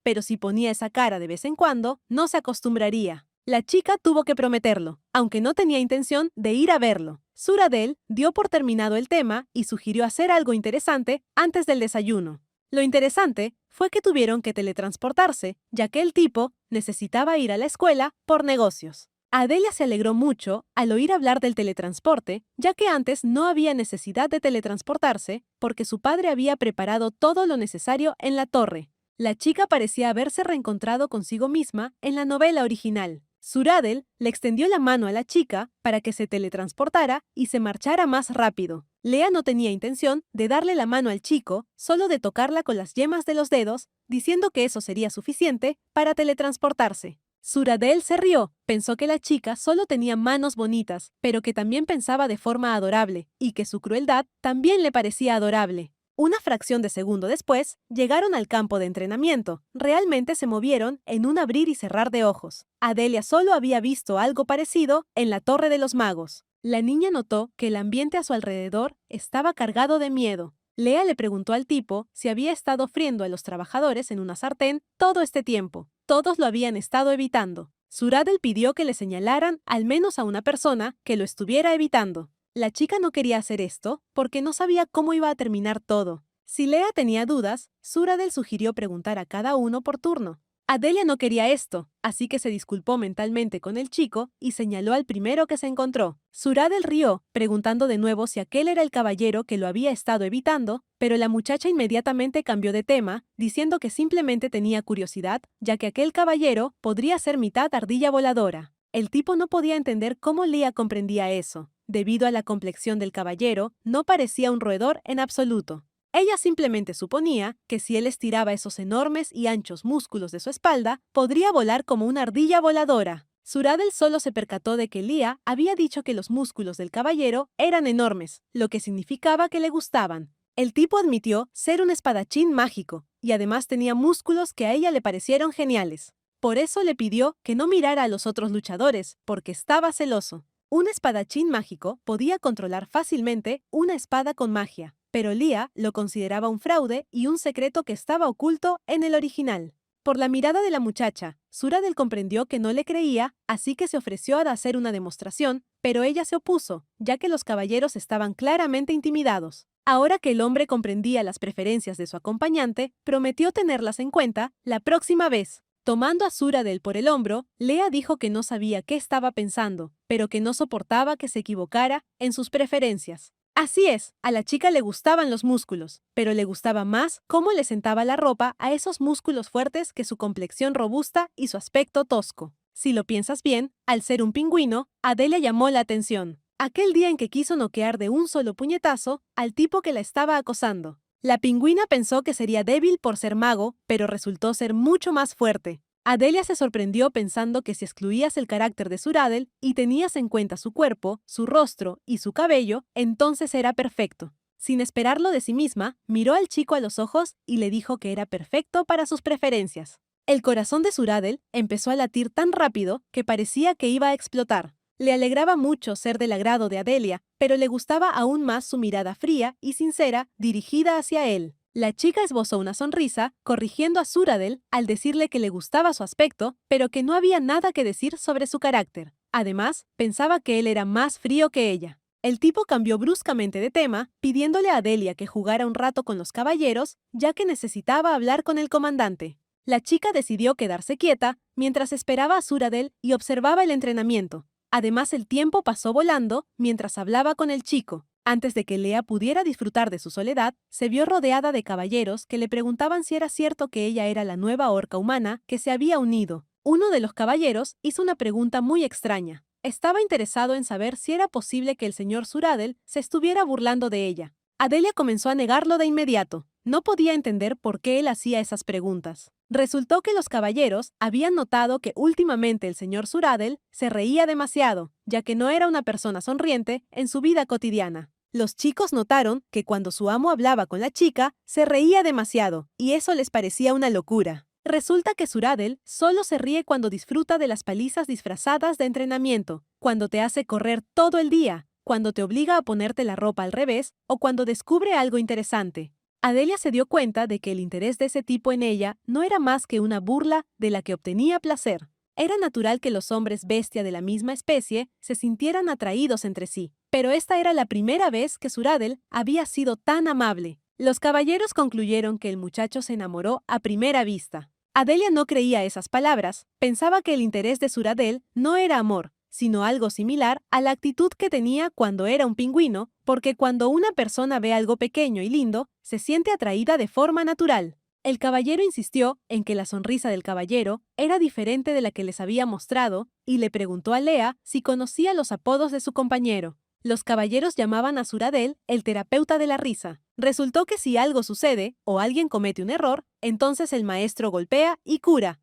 pero si ponía esa cara de vez en cuando, no se acostumbraría. La chica tuvo que prometerlo, aunque no tenía intención de ir a verlo. Suradel dio por terminado el tema y sugirió hacer algo interesante antes del desayuno. Lo interesante fue que tuvieron que teletransportarse, ya que el tipo necesitaba ir a la escuela por negocios. Adelia se alegró mucho al oír hablar del teletransporte, ya que antes no había necesidad de teletransportarse porque su padre había preparado todo lo necesario en la torre. La chica parecía haberse reencontrado consigo misma en la novela original. Suradel le extendió la mano a la chica para que se teletransportara y se marchara más rápido. Lea no tenía intención de darle la mano al chico, solo de tocarla con las yemas de los dedos, diciendo que eso sería suficiente para teletransportarse. Suradel se rió, pensó que la chica solo tenía manos bonitas, pero que también pensaba de forma adorable, y que su crueldad también le parecía adorable. Una fracción de segundo después, llegaron al campo de entrenamiento. Realmente se movieron en un abrir y cerrar de ojos. Adelia solo había visto algo parecido en la Torre de los Magos. La niña notó que el ambiente a su alrededor estaba cargado de miedo. Lea le preguntó al tipo si había estado friendo a los trabajadores en una sartén todo este tiempo. Todos lo habían estado evitando. Suradel pidió que le señalaran al menos a una persona que lo estuviera evitando. La chica no quería hacer esto porque no sabía cómo iba a terminar todo. Si Lea tenía dudas, Suradel sugirió preguntar a cada uno por turno. Adelia no quería esto, así que se disculpó mentalmente con el chico y señaló al primero que se encontró. Suradel rió, preguntando de nuevo si aquel era el caballero que lo había estado evitando, pero la muchacha inmediatamente cambió de tema, diciendo que simplemente tenía curiosidad, ya que aquel caballero podría ser mitad ardilla voladora. El tipo no podía entender cómo Lea comprendía eso. Debido a la complexión del caballero, no parecía un roedor en absoluto. Ella simplemente suponía que si él estiraba esos enormes y anchos músculos de su espalda, podría volar como una ardilla voladora. Suradel solo se percató de que Lea había dicho que los músculos del caballero eran enormes, lo que significaba que le gustaban. El tipo admitió ser un espadachín mágico, y además tenía músculos que a ella le parecieron geniales. Por eso le pidió que no mirara a los otros luchadores, porque estaba celoso. Un espadachín mágico podía controlar fácilmente una espada con magia, pero Lea lo consideraba un fraude y un secreto que estaba oculto en el original. Por la mirada de la muchacha, Suradel comprendió que no le creía, así que se ofreció a hacer una demostración, pero ella se opuso, ya que los caballeros estaban claramente intimidados. Ahora que el hombre comprendía las preferencias de su acompañante, prometió tenerlas en cuenta la próxima vez. Tomando a Suradel por el hombro, Lea dijo que no sabía qué estaba pensando, pero que no soportaba que se equivocara en sus preferencias. Así es, a la chica le gustaban los músculos, pero le gustaba más cómo le sentaba la ropa a esos músculos fuertes que su complexión robusta y su aspecto tosco. Si lo piensas bien, al ser un pingüino, Adelia llamó la atención. Aquel día en que quiso noquear de un solo puñetazo al tipo que la estaba acosando. La pingüina pensó que sería débil por ser mago, pero resultó ser mucho más fuerte. Adelia se sorprendió pensando que si excluías el carácter de Suradel y tenías en cuenta su cuerpo, su rostro y su cabello, entonces era perfecto. Sin esperarlo de sí misma, miró al chico a los ojos y le dijo que era perfecto para sus preferencias. El corazón de Suradel empezó a latir tan rápido que parecía que iba a explotar. Le alegraba mucho ser del agrado de Adelia, pero le gustaba aún más su mirada fría y sincera dirigida hacia él. La chica esbozó una sonrisa, corrigiendo a Suradel al decirle que le gustaba su aspecto, pero que no había nada que decir sobre su carácter. Además, pensaba que él era más frío que ella. El tipo cambió bruscamente de tema, pidiéndole a Adelia que jugara un rato con los caballeros, ya que necesitaba hablar con el comandante. La chica decidió quedarse quieta mientras esperaba a Suradel y observaba el entrenamiento. Además, el tiempo pasó volando mientras hablaba con el chico. Antes de que Lea pudiera disfrutar de su soledad, se vio rodeada de caballeros que le preguntaban si era cierto que ella era la nueva orca humana que se había unido. Uno de los caballeros hizo una pregunta muy extraña. Estaba interesado en saber si era posible que el señor Suradel se estuviera burlando de ella. Adelia comenzó a negarlo de inmediato. No podía entender por qué él hacía esas preguntas. Resultó que los caballeros habían notado que últimamente el señor Suradel se reía demasiado, ya que no era una persona sonriente en su vida cotidiana. Los chicos notaron que cuando su amo hablaba con la chica, se reía demasiado, y eso les parecía una locura. Resulta que Suradel solo se ríe cuando disfruta de las palizas disfrazadas de entrenamiento, cuando te hace correr todo el día, cuando te obliga a ponerte la ropa al revés o cuando descubre algo interesante. Adelia se dio cuenta de que el interés de ese tipo en ella no era más que una burla de la que obtenía placer. Era natural que los hombres bestia de la misma especie se sintieran atraídos entre sí, pero esta era la primera vez que Suradel había sido tan amable. Los caballeros concluyeron que el muchacho se enamoró a primera vista. Adelia no creía esas palabras, pensaba que el interés de Suradel no era amor, sino algo similar a la actitud que tenía cuando era un pingüino, porque cuando una persona ve algo pequeño y lindo, se siente atraída de forma natural. El caballero insistió en que la sonrisa del caballero era diferente de la que les había mostrado y le preguntó a Lea si conocía los apodos de su compañero. Los caballeros llamaban a Suradel el terapeuta de la risa. Resultó que si algo sucede o alguien comete un error, entonces el maestro golpea y cura,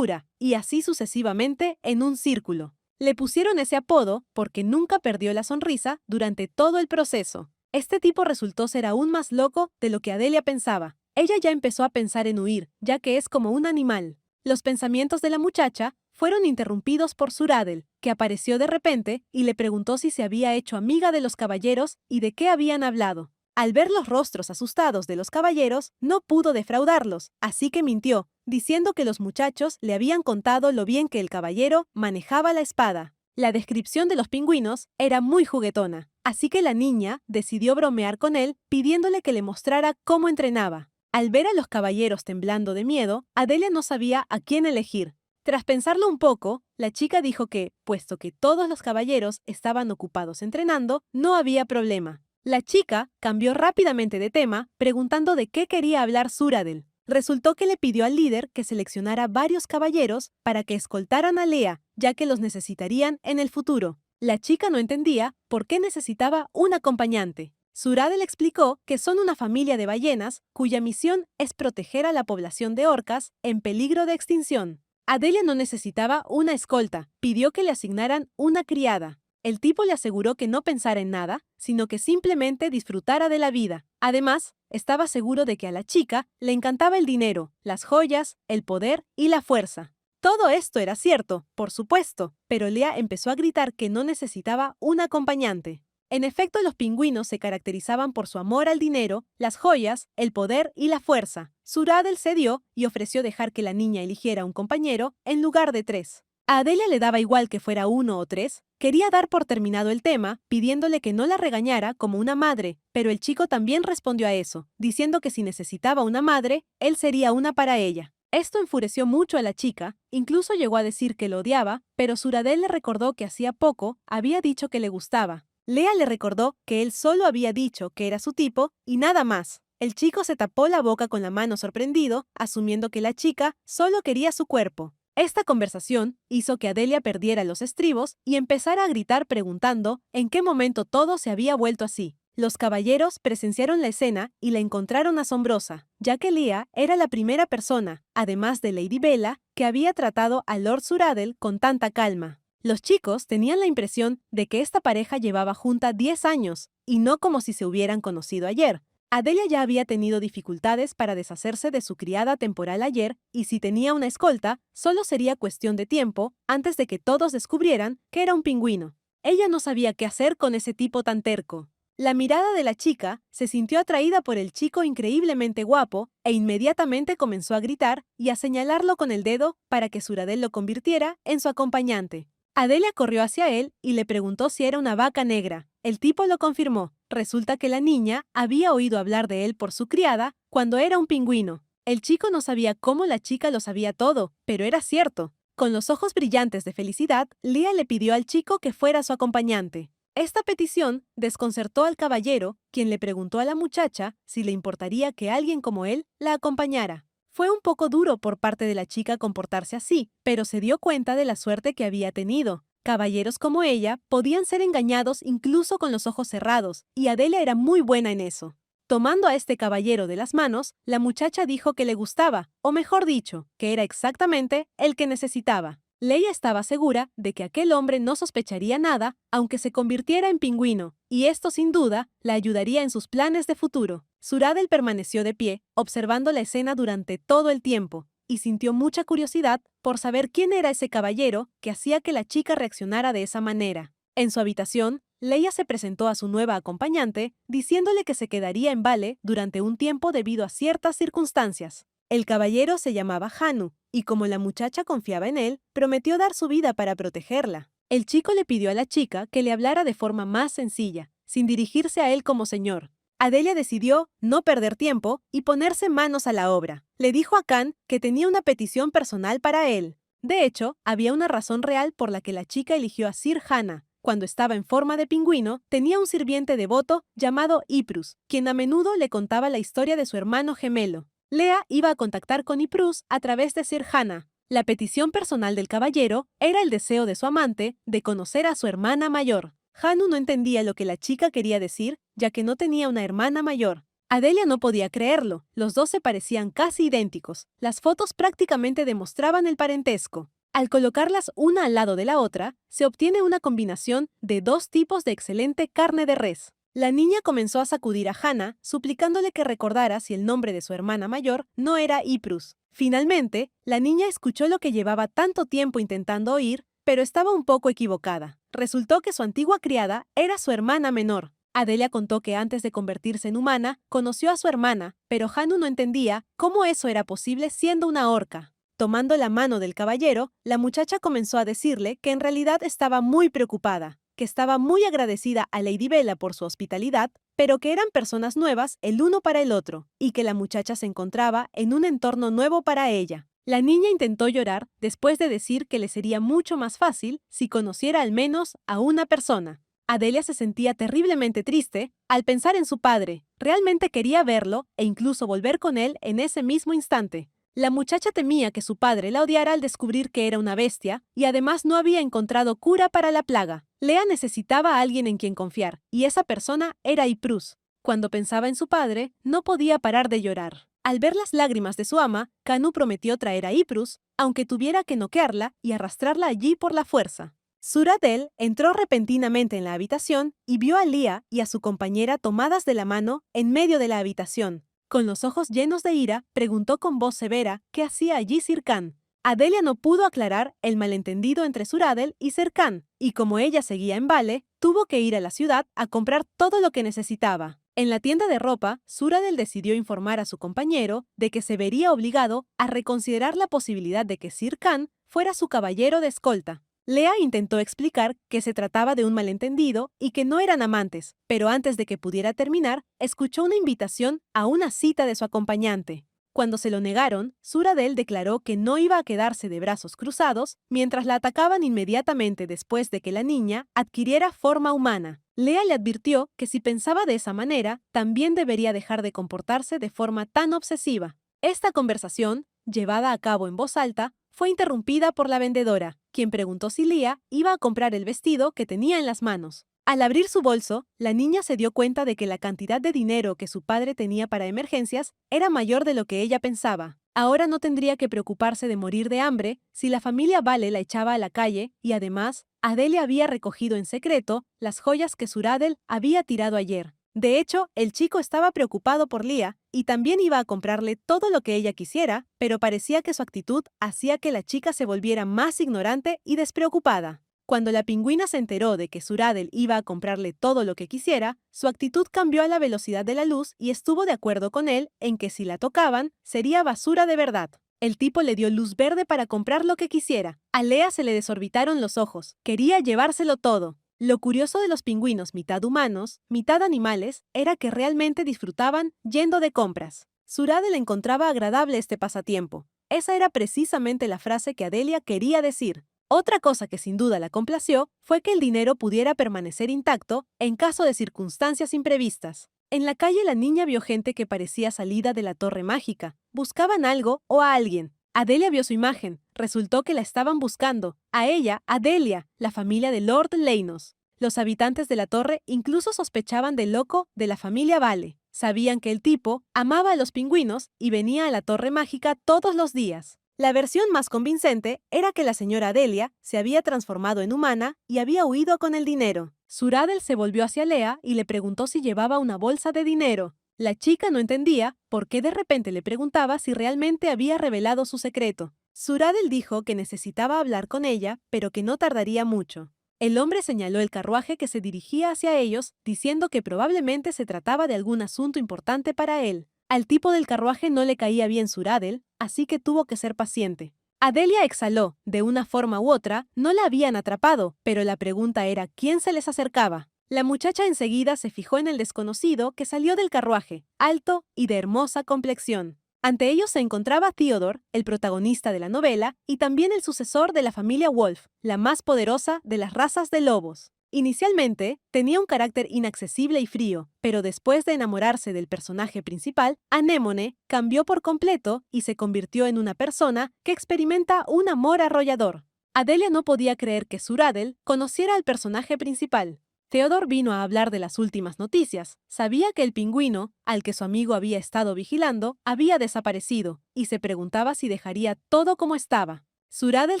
y así sucesivamente en un círculo. Le pusieron ese apodo porque nunca perdió la sonrisa durante todo el proceso. Este tipo resultó ser aún más loco de lo que Adelia pensaba. Ella ya empezó a pensar en huir, ya que es como un animal. Los pensamientos de la muchacha fueron interrumpidos por Suradel, que apareció de repente y le preguntó si se había hecho amiga de los caballeros y de qué habían hablado. Al ver los rostros asustados de los caballeros, no pudo defraudarlos, así que mintió, diciendo que los muchachos le habían contado lo bien que el caballero manejaba la espada. La descripción de los pingüinos era muy juguetona, así que la niña decidió bromear con él pidiéndole que le mostrara cómo entrenaba. Al ver a los caballeros temblando de miedo, Adelia no sabía a quién elegir. Tras pensarlo un poco, la chica dijo que, puesto que todos los caballeros estaban ocupados entrenando, no había problema. La chica cambió rápidamente de tema, preguntando de qué quería hablar Suradel. Resultó que le pidió al líder que seleccionara varios caballeros para que escoltaran a Lea, ya que los necesitarían en el futuro. La chica no entendía por qué necesitaba un acompañante. Suradel explicó que son una familia de ballenas cuya misión es proteger a la población de orcas en peligro de extinción. Adelia no necesitaba una escolta, pidió que le asignaran una criada. El tipo le aseguró que no pensara en nada, sino que simplemente disfrutara de la vida. Además, estaba seguro de que a la chica le encantaba el dinero, las joyas, el poder y la fuerza. Todo esto era cierto, por supuesto, pero Lea empezó a gritar que no necesitaba un acompañante. En efecto, los pingüinos se caracterizaban por su amor al dinero, las joyas, el poder y la fuerza. Suradel cedió y ofreció dejar que la niña eligiera un compañero en lugar de 3. A Adelia le daba igual que fuera 1 o 3. Quería dar por terminado el tema, pidiéndole que no la regañara como una madre, pero el chico también respondió a eso, diciendo que si necesitaba una madre, él sería una para ella. Esto enfureció mucho a la chica, incluso llegó a decir que lo odiaba, pero Suradel le recordó que hacía poco había dicho que le gustaba. Lea le recordó que él solo había dicho que era su tipo y nada más. El chico se tapó la boca con la mano sorprendido, asumiendo que la chica solo quería su cuerpo. Esta conversación hizo que Adelia perdiera los estribos y empezara a gritar preguntando en qué momento todo se había vuelto así. Los caballeros presenciaron la escena y la encontraron asombrosa, ya que Lea era la primera persona, además de Lady Bella, que había tratado a Lord Suradel con tanta calma. Los chicos tenían la impresión de que esta pareja llevaba junta 10 años, y no como si se hubieran conocido ayer. Adelia ya había tenido dificultades para deshacerse de su criada temporal ayer, y si tenía una escolta, solo sería cuestión de tiempo antes de que todos descubrieran que era un pingüino. Ella no sabía qué hacer con ese tipo tan terco. La mirada de la chica se sintió atraída por el chico increíblemente guapo e inmediatamente comenzó a gritar y a señalarlo con el dedo para que Suradel lo convirtiera en su acompañante. Adelia corrió hacia él y le preguntó si era una vaca negra. El tipo lo confirmó. Resulta que la niña había oído hablar de él por su criada cuando era un pingüino. El chico no sabía cómo la chica lo sabía todo, pero era cierto. Con los ojos brillantes de felicidad, Lea le pidió al chico que fuera su acompañante. Esta petición desconcertó al caballero, quien le preguntó a la muchacha si le importaría que alguien como él la acompañara. Fue un poco duro por parte de la chica comportarse así, pero se dio cuenta de la suerte que había tenido. Caballeros como ella podían ser engañados incluso con los ojos cerrados, y Adelia era muy buena en eso. Tomando a este caballero de las manos, la muchacha dijo que le gustaba, o mejor dicho, que era exactamente el que necesitaba. Leia estaba segura de que aquel hombre no sospecharía nada, aunque se convirtiera en pingüino, y esto sin duda la ayudaría en sus planes de futuro. Suradel permaneció de pie, observando la escena durante todo el tiempo. y sintió mucha curiosidad por saber quién era ese caballero que hacía que la chica reaccionara de esa manera. En su habitación, Leia se presentó a su nueva acompañante, diciéndole que se quedaría en Vale durante un tiempo debido a ciertas circunstancias. El caballero se llamaba Hanu, y como la muchacha confiaba en él, prometió dar su vida para protegerla. El chico le pidió a la chica que le hablara de forma más sencilla, sin dirigirse a él como señor. Adelia decidió no perder tiempo y ponerse manos a la obra. Le dijo a Khan que tenía una petición personal para él. De hecho, había una razón real por la que la chica eligió a Sir Hannah. Cuando estaba en forma de pingüino, tenía un sirviente devoto llamado Iprus, quien a menudo le contaba la historia de su hermano gemelo. Leia iba a contactar con Iprus a través de Sir Hannah. La petición personal del caballero era el deseo de su amante de conocer a su hermana mayor. Hanu no entendía lo que la chica quería decir, ya que no tenía una hermana mayor. Adelia no podía creerlo, los dos se parecían casi idénticos. Las fotos prácticamente demostraban el parentesco. Al colocarlas una al lado de la otra, se obtiene una combinación de dos tipos de excelente carne de res. La niña comenzó a sacudir a Hannah, suplicándole que recordara si el nombre de su hermana mayor no era Iprus. Finalmente, la niña escuchó lo que llevaba tanto tiempo intentando oír, pero estaba un poco equivocada. Resultó que su antigua criada era su hermana menor. Adelia contó que antes de convertirse en humana, conoció a su hermana, pero Hanu no entendía cómo eso era posible siendo una orca. Tomando la mano del caballero, la muchacha comenzó a decirle que en realidad estaba muy preocupada, que estaba muy agradecida a Lady Bella por su hospitalidad, pero que eran personas nuevas el uno para el otro, y que la muchacha se encontraba en un entorno nuevo para ella. La niña intentó llorar después de decir que le sería mucho más fácil si conociera al menos a una persona. Adelia se sentía terriblemente triste al pensar en su padre. Realmente quería verlo e incluso volver con él en ese mismo instante. La muchacha temía que su padre la odiara al descubrir que era una bestia y además no había encontrado cura para la plaga. Leia necesitaba a alguien en quien confiar, y esa persona era Iprus. Cuando pensaba en su padre, no podía parar de llorar. Al ver las lágrimas de su ama, Kanu prometió traer a Iprus, aunque tuviera que noquearla y arrastrarla allí por la fuerza. Suradel entró repentinamente en la habitación y vio a Lia y a su compañera tomadas de la mano en medio de la habitación. Con los ojos llenos de ira, preguntó con voz severa qué hacía allí Sir Khan. Adelia no pudo aclarar el malentendido entre Suradel y Sir Khan, y como ella seguía en Vale, tuvo que ir a la ciudad a comprar todo lo que necesitaba. En la tienda de ropa, Suradel decidió informar a su compañero de que se vería obligado a reconsiderar la posibilidad de que Sir Khan fuera su caballero de escolta. Leia intentó explicar que se trataba de un malentendido y que no eran amantes, pero antes de que pudiera terminar, escuchó una invitación a una cita de su acompañante. Cuando se lo negaron, Suradel declaró que no iba a quedarse de brazos cruzados mientras la atacaban inmediatamente después de que la niña adquiriera forma humana. Leia le advirtió que si pensaba de esa manera, también debería dejar de comportarse de forma tan obsesiva. Esta conversación, llevada a cabo en voz alta, fue interrumpida por la vendedora, quien preguntó si Lia iba a comprar el vestido que tenía en las manos. Al abrir su bolso, la niña se dio cuenta de que la cantidad de dinero que su padre tenía para emergencias era mayor de lo que ella pensaba. Ahora no tendría que preocuparse de morir de hambre si la familia Vale la echaba a la calle y además, Adelia había recogido en secreto las joyas que Suradel había tirado ayer. De hecho, el chico estaba preocupado por Lia y también iba a comprarle todo lo que ella quisiera, pero parecía que su actitud hacía que la chica se volviera más ignorante y despreocupada. Cuando la pingüina se enteró de que Suradel iba a comprarle todo lo que quisiera, su actitud cambió a la velocidad de la luz y estuvo de acuerdo con él en que si la tocaban, sería basura de verdad. El tipo le dio luz verde para comprar lo que quisiera. A Leia se le desorbitaron los ojos. Quería llevárselo todo. Lo curioso de los pingüinos mitad humanos, mitad animales, era que realmente disfrutaban yendo de compras. Suradel encontraba agradable este pasatiempo. Esa era precisamente la frase que Adelia quería decir. Otra cosa que sin duda la complació fue que el dinero pudiera permanecer intacto en caso de circunstancias imprevistas. En la calle la niña vio gente que parecía salida de la torre mágica. Buscaban algo o a alguien. Adelia vio su imagen. Resultó que la estaban buscando. A ella, Adelia, la familia de Lord Leinos. Los habitantes de la torre incluso sospechaban del loco de la familia Vale. Sabían que el tipo amaba a los pingüinos y venía a la torre mágica todos los días. La versión más convincente era que la señora Adelia se había transformado en humana y había huido con el dinero. Suradel se volvió hacia Leia y le preguntó si llevaba una bolsa de dinero. La chica no entendía por qué de repente le preguntaba si realmente había revelado su secreto. Suradel dijo que necesitaba hablar con ella, pero que no tardaría mucho. El hombre señaló el carruaje que se dirigía hacia ellos, diciendo que probablemente se trataba de algún asunto importante para él. Al tipo del carruaje no le caía bien Suradel, así que tuvo que ser paciente. Adelia exhaló. De una forma u otra, no la habían atrapado, pero la pregunta era ¿quién se les acercaba? La muchacha enseguida se fijó en el desconocido que salió del carruaje, alto y de hermosa complexión. Ante ellos se encontraba Theodore, el protagonista de la novela, y también el sucesor de la familia Wolf, la más poderosa de las razas de lobos. Inicialmente, tenía un carácter inaccesible y frío, pero después de enamorarse del personaje principal, Anémone cambió por completo y se convirtió en una persona que experimenta un amor arrollador. Adelia no podía creer que Suradel conociera al personaje principal. Theodore vino a hablar de las últimas noticias. Sabía que el pingüino, al que su amigo había estado vigilando, había desaparecido, y se preguntaba si dejaría todo como estaba. Suradel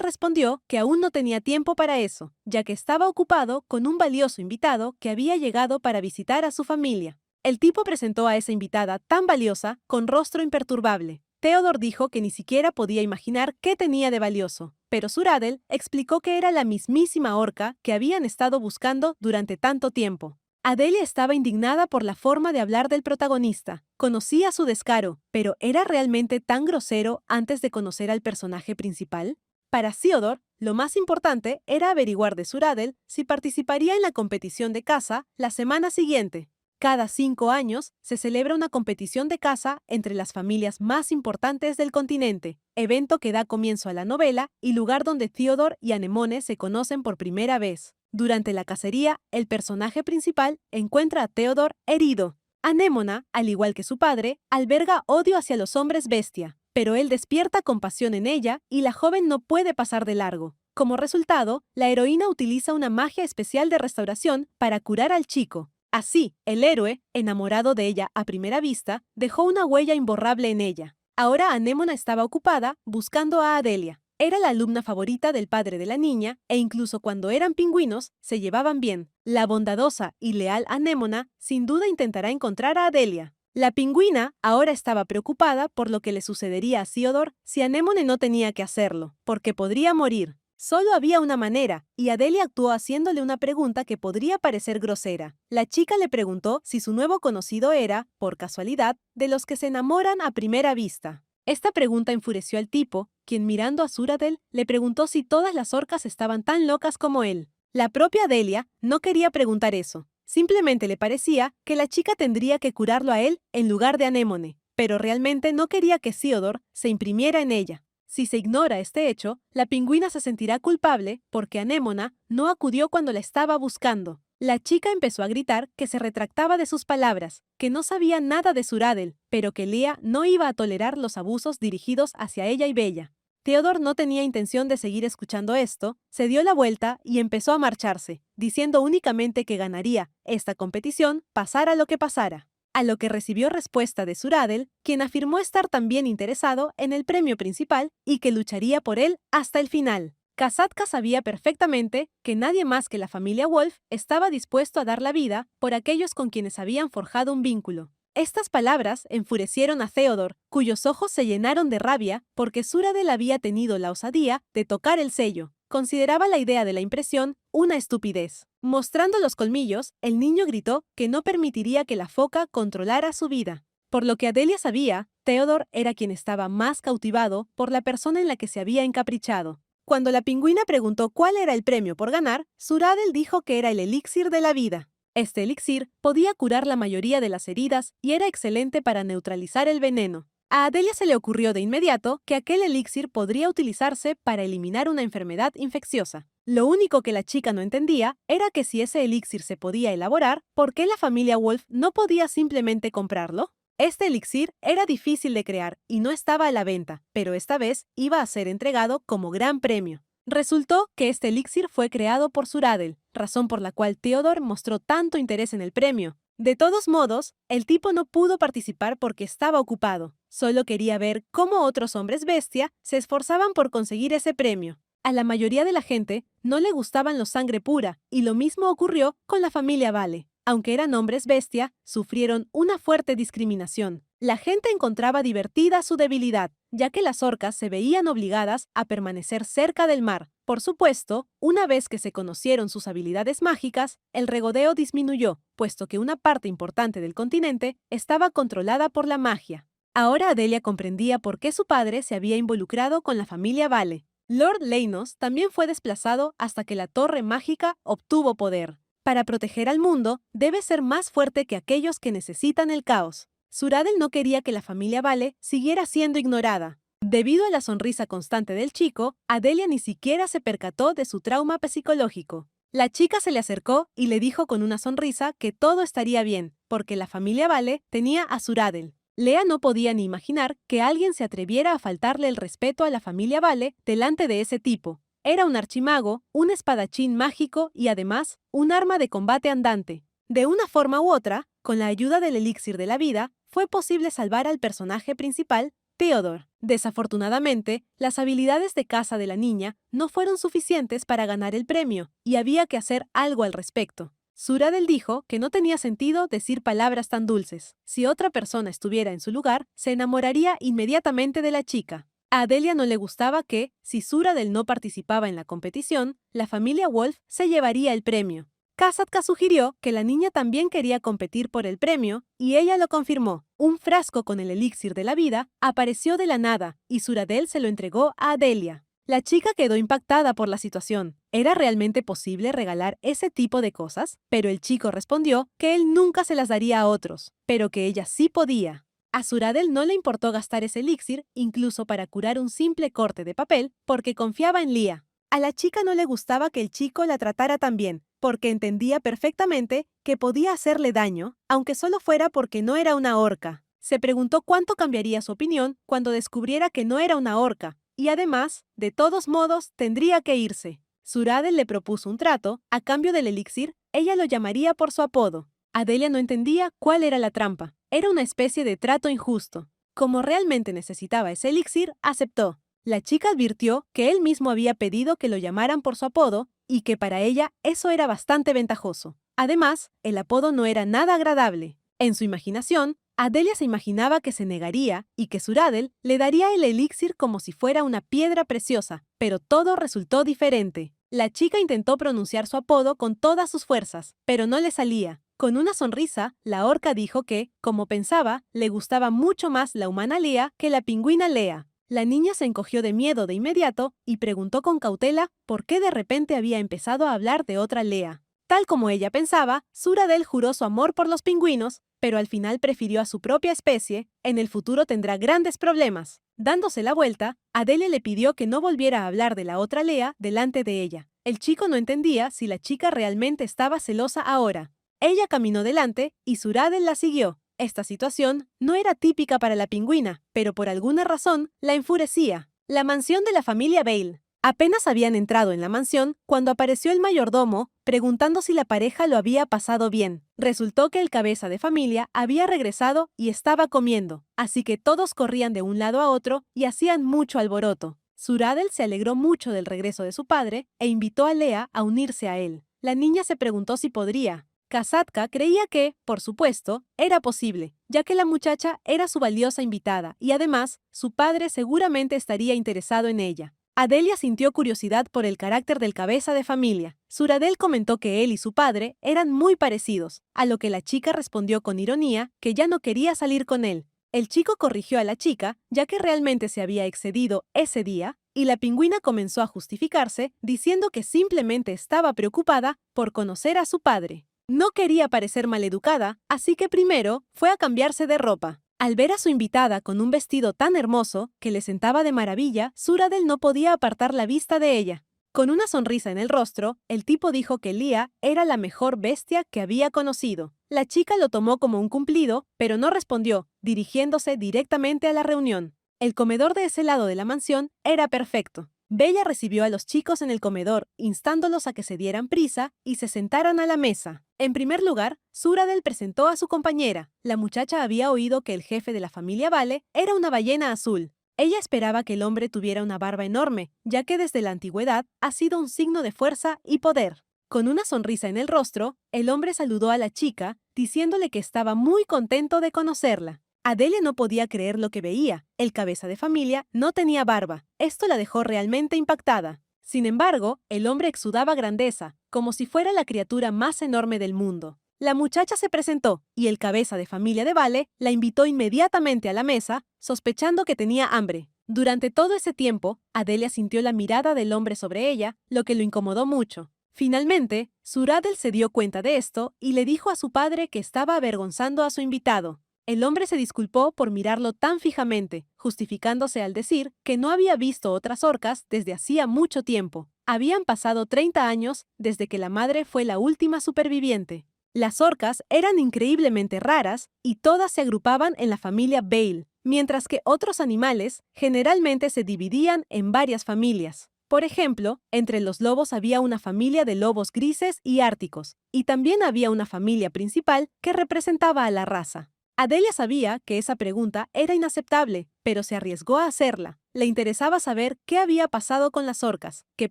respondió que aún no tenía tiempo para eso, ya que estaba ocupado con un valioso invitado que había llegado para visitar a su familia. El tipo presentó a esa invitada tan valiosa con rostro imperturbable. Theodore dijo que ni siquiera podía imaginar qué tenía de valioso, pero Suradel explicó que era la mismísima orca que habían estado buscando durante tanto tiempo. Adelia estaba indignada por la forma de hablar del protagonista. Conocía su descaro, pero ¿era realmente tan grosero antes de conocer al personaje principal? Para Theodore, lo más importante era averiguar de Suradel si participaría en la competición de caza la semana siguiente. Cada 5 años se celebra una competición de caza entre las familias más importantes del continente, evento que da comienzo a la novela y lugar donde Theodore y Anémone se conocen por primera vez. Durante la cacería, el personaje principal encuentra a Theodore herido. Anémona, al igual que su padre, alberga odio hacia los hombres bestia, pero él despierta compasión en ella y la joven no puede pasar de largo. Como resultado, la heroína utiliza una magia especial de restauración para curar al chico. Así, el héroe, enamorado de ella a primera vista, dejó una huella imborrable en ella. Ahora Anémona estaba ocupada buscando a Adelia. Era la alumna favorita del padre de la niña e incluso cuando eran pingüinos se llevaban bien. La bondadosa y leal Anémona sin duda intentará encontrar a Adelia. La pingüina ahora estaba preocupada por lo que le sucedería a Theodore si Anémone no tenía que hacerlo, porque podría morir. Solo había una manera, y Adelia actuó haciéndole una pregunta que podría parecer grosera. La chica le preguntó si su nuevo conocido era, por casualidad, de los que se enamoran a primera vista. Esta pregunta enfureció al tipo, quien mirando a Suradel le preguntó si todas las orcas estaban tan locas como él. La propia Adelia no quería preguntar eso. Simplemente le parecía que la chica tendría que curarlo a él en lugar de Anémone, pero realmente no quería que Theodore se imprimiera en ella. Si se ignora este hecho, la pingüina se sentirá culpable porque Anémona no acudió cuando la estaba buscando. La chica empezó a gritar que se retractaba de sus palabras, que no sabía nada de Suradel, pero que Lea no iba a tolerar los abusos dirigidos hacia ella y Bella. Theodore no tenía intención de seguir escuchando esto, se dio la vuelta y empezó a marcharse, diciendo únicamente que ganaría esta competición, pasara lo que pasara. A lo que recibió respuesta de Suradel, quien afirmó estar también interesado en el premio principal y que lucharía por él hasta el final. Kasatka sabía perfectamente que nadie más que la familia Wolf estaba dispuesto a dar la vida por aquellos con quienes habían forjado un vínculo. Estas palabras enfurecieron a Theodore, cuyos ojos se llenaron de rabia porque Suradel había tenido la osadía de tocar el sello. Consideraba la idea de la impresión una estupidez. Mostrando los colmillos, el niño gritó que no permitiría que la foca controlara su vida. Por lo que Adelia sabía, Theodore era quien estaba más cautivado por la persona en la que se había encaprichado. Cuando la pingüina preguntó cuál era el premio por ganar, Suradel dijo que era el elixir de la vida. Este elixir podía curar la mayoría de las heridas y era excelente para neutralizar el veneno. A Adelia se le ocurrió de inmediato que aquel elixir podría utilizarse para eliminar una enfermedad infecciosa. Lo único que la chica no entendía era que si ese elixir se podía elaborar, ¿por qué la familia Wolf no podía simplemente comprarlo? Este elixir era difícil de crear y no estaba a la venta, pero esta vez iba a ser entregado como gran premio. Resultó que este elixir fue creado por Suradel, razón por la cual Theodore mostró tanto interés en el premio. De todos modos, el tipo no pudo participar porque estaba ocupado. Solo quería ver cómo otros hombres bestia se esforzaban por conseguir ese premio. A la mayoría de la gente no le gustaban los sangre pura, y lo mismo ocurrió con la familia Vale. Aunque eran hombres bestia, sufrieron una fuerte discriminación. La gente encontraba divertida su debilidad, ya que las orcas se veían obligadas a permanecer cerca del mar. Por supuesto, una vez que se conocieron sus habilidades mágicas, el regodeo disminuyó, puesto que una parte importante del continente estaba controlada por la magia. Ahora Adelia comprendía por qué su padre se había involucrado con la familia Vale. Lord Leinos también fue desplazado hasta que la torre mágica obtuvo poder. Para proteger al mundo, debe ser más fuerte que aquellos que necesitan el caos. Suradel no quería que la familia Vale siguiera siendo ignorada. Debido a la sonrisa constante del chico, Adelia ni siquiera se percató de su trauma psicológico. La chica se le acercó y le dijo con una sonrisa que todo estaría bien, porque la familia Vale tenía a Suradel. Lea no podía ni imaginar que alguien se atreviera a faltarle el respeto a la familia Vale delante de ese tipo. Era un archimago, un espadachín mágico y además un arma de combate andante. De una forma u otra, con la ayuda del elixir de la vida, fue posible salvar al personaje principal, Theodore. Desafortunadamente, las habilidades de caza de la niña no fueron suficientes para ganar el premio, y había que hacer algo al respecto. Suradel dijo que no tenía sentido decir palabras tan dulces. Si otra persona estuviera en su lugar, se enamoraría inmediatamente de la chica. A Adelia no le gustaba que, si Suradel no participaba en la competición, la familia Wolf se llevaría el premio. Kasatka sugirió que la niña también quería competir por el premio, y ella lo confirmó. Un frasco con el elixir de la vida apareció de la nada, y Suradel se lo entregó a Adelia. La chica quedó impactada por la situación. ¿Era realmente posible regalar ese tipo de cosas? Pero el chico respondió que él nunca se las daría a otros, pero que ella sí podía. A Suradel no le importó gastar ese elixir, incluso para curar un simple corte de papel, porque confiaba en Lia. A la chica no le gustaba que el chico la tratara tan bien, porque entendía perfectamente que podía hacerle daño, aunque solo fuera porque no era una orca. Se preguntó cuánto cambiaría su opinión cuando descubriera que no era una orca, y además, de todos modos, tendría que irse. Suradel le propuso un trato, a cambio del elixir, ella lo llamaría por su apodo. Adelia no entendía cuál era la trampa. Era una especie de trato injusto. Como realmente necesitaba ese elixir, aceptó. La chica advirtió que él mismo había pedido que lo llamaran por su apodo y que para ella eso era bastante ventajoso. Además, el apodo no era nada agradable. En su imaginación, Adelia se imaginaba que se negaría y que Suradel le daría el elixir como si fuera una piedra preciosa, pero todo resultó diferente. La chica intentó pronunciar su apodo con todas sus fuerzas, pero no le salía. Con una sonrisa, la orca dijo que, como pensaba, le gustaba mucho más la humana Lea que la pingüina Lea. La niña se encogió de miedo de inmediato y preguntó con cautela por qué de repente había empezado a hablar de otra Lea. Tal como ella pensaba, Suradel juró su amor por los pingüinos, pero al final prefirió a su propia especie. En el futuro tendrá grandes problemas. Dándose la vuelta, Adelia le pidió que no volviera a hablar de la otra Lea delante de ella. El chico no entendía si la chica realmente estaba celosa ahora. Ella caminó delante y Suradel la siguió. Esta situación no era típica para la pingüina, pero por alguna razón la enfurecía. La mansión de la familia Bale. Apenas habían entrado en la mansión cuando apareció el mayordomo preguntando si la pareja lo había pasado bien. Resultó que el cabeza de familia había regresado y estaba comiendo, así que todos corrían de un lado a otro y hacían mucho alboroto. Suradel se alegró mucho del regreso de su padre e invitó a Lea a unirse a él. La niña se preguntó si podría. Kasatka creía que, por supuesto, era posible, ya que la muchacha era su valiosa invitada y además, su padre seguramente estaría interesado en ella. Adelia sintió curiosidad por el carácter del cabeza de familia. Suradel comentó que él y su padre eran muy parecidos, a lo que la chica respondió con ironía que ya no quería salir con él. El chico corrigió a la chica, ya que realmente se había excedido ese día, y la pingüina comenzó a justificarse, diciendo que simplemente estaba preocupada por conocer a su padre. No quería parecer maleducada, así que primero fue a cambiarse de ropa. Al ver a su invitada con un vestido tan hermoso que le sentaba de maravilla, Suradel no podía apartar la vista de ella. Con una sonrisa en el rostro, el tipo dijo que Lia era la mejor bestia que había conocido. La chica lo tomó como un cumplido, pero no respondió, dirigiéndose directamente a la reunión. El comedor de ese lado de la mansión era perfecto. Bella recibió a los chicos en el comedor, instándolos a que se dieran prisa y se sentaran a la mesa. En primer lugar, Suradel presentó a su compañera. La muchacha había oído que el jefe de la familia Vale era una ballena azul. Ella esperaba que el hombre tuviera una barba enorme, ya que desde la antigüedad ha sido un signo de fuerza y poder. Con una sonrisa en el rostro, el hombre saludó a la chica, diciéndole que estaba muy contento de conocerla. Adelia no podía creer lo que veía. El cabeza de familia no tenía barba. Esto la dejó realmente impactada. Sin embargo, el hombre exudaba grandeza, como si fuera la criatura más enorme del mundo. La muchacha se presentó, y el cabeza de familia de Vale la invitó inmediatamente a la mesa, sospechando que tenía hambre. Durante todo ese tiempo, Adelia sintió la mirada del hombre sobre ella, lo que lo incomodó mucho. Finalmente, Suradel se dio cuenta de esto y le dijo a su padre que estaba avergonzando a su invitado. El hombre se disculpó por mirarlo tan fijamente, justificándose al decir que no había visto otras orcas desde hacía mucho tiempo. Habían pasado 30 años desde que la madre fue la última superviviente. Las orcas eran increíblemente raras y todas se agrupaban en la familia Bale, mientras que otros animales generalmente se dividían en varias familias. Por ejemplo, entre los lobos había una familia de lobos grises y árticos, y también había una familia principal que representaba a la raza. Adelia sabía que esa pregunta era inaceptable, pero se arriesgó a hacerla. Le interesaba saber qué había pasado con las orcas, que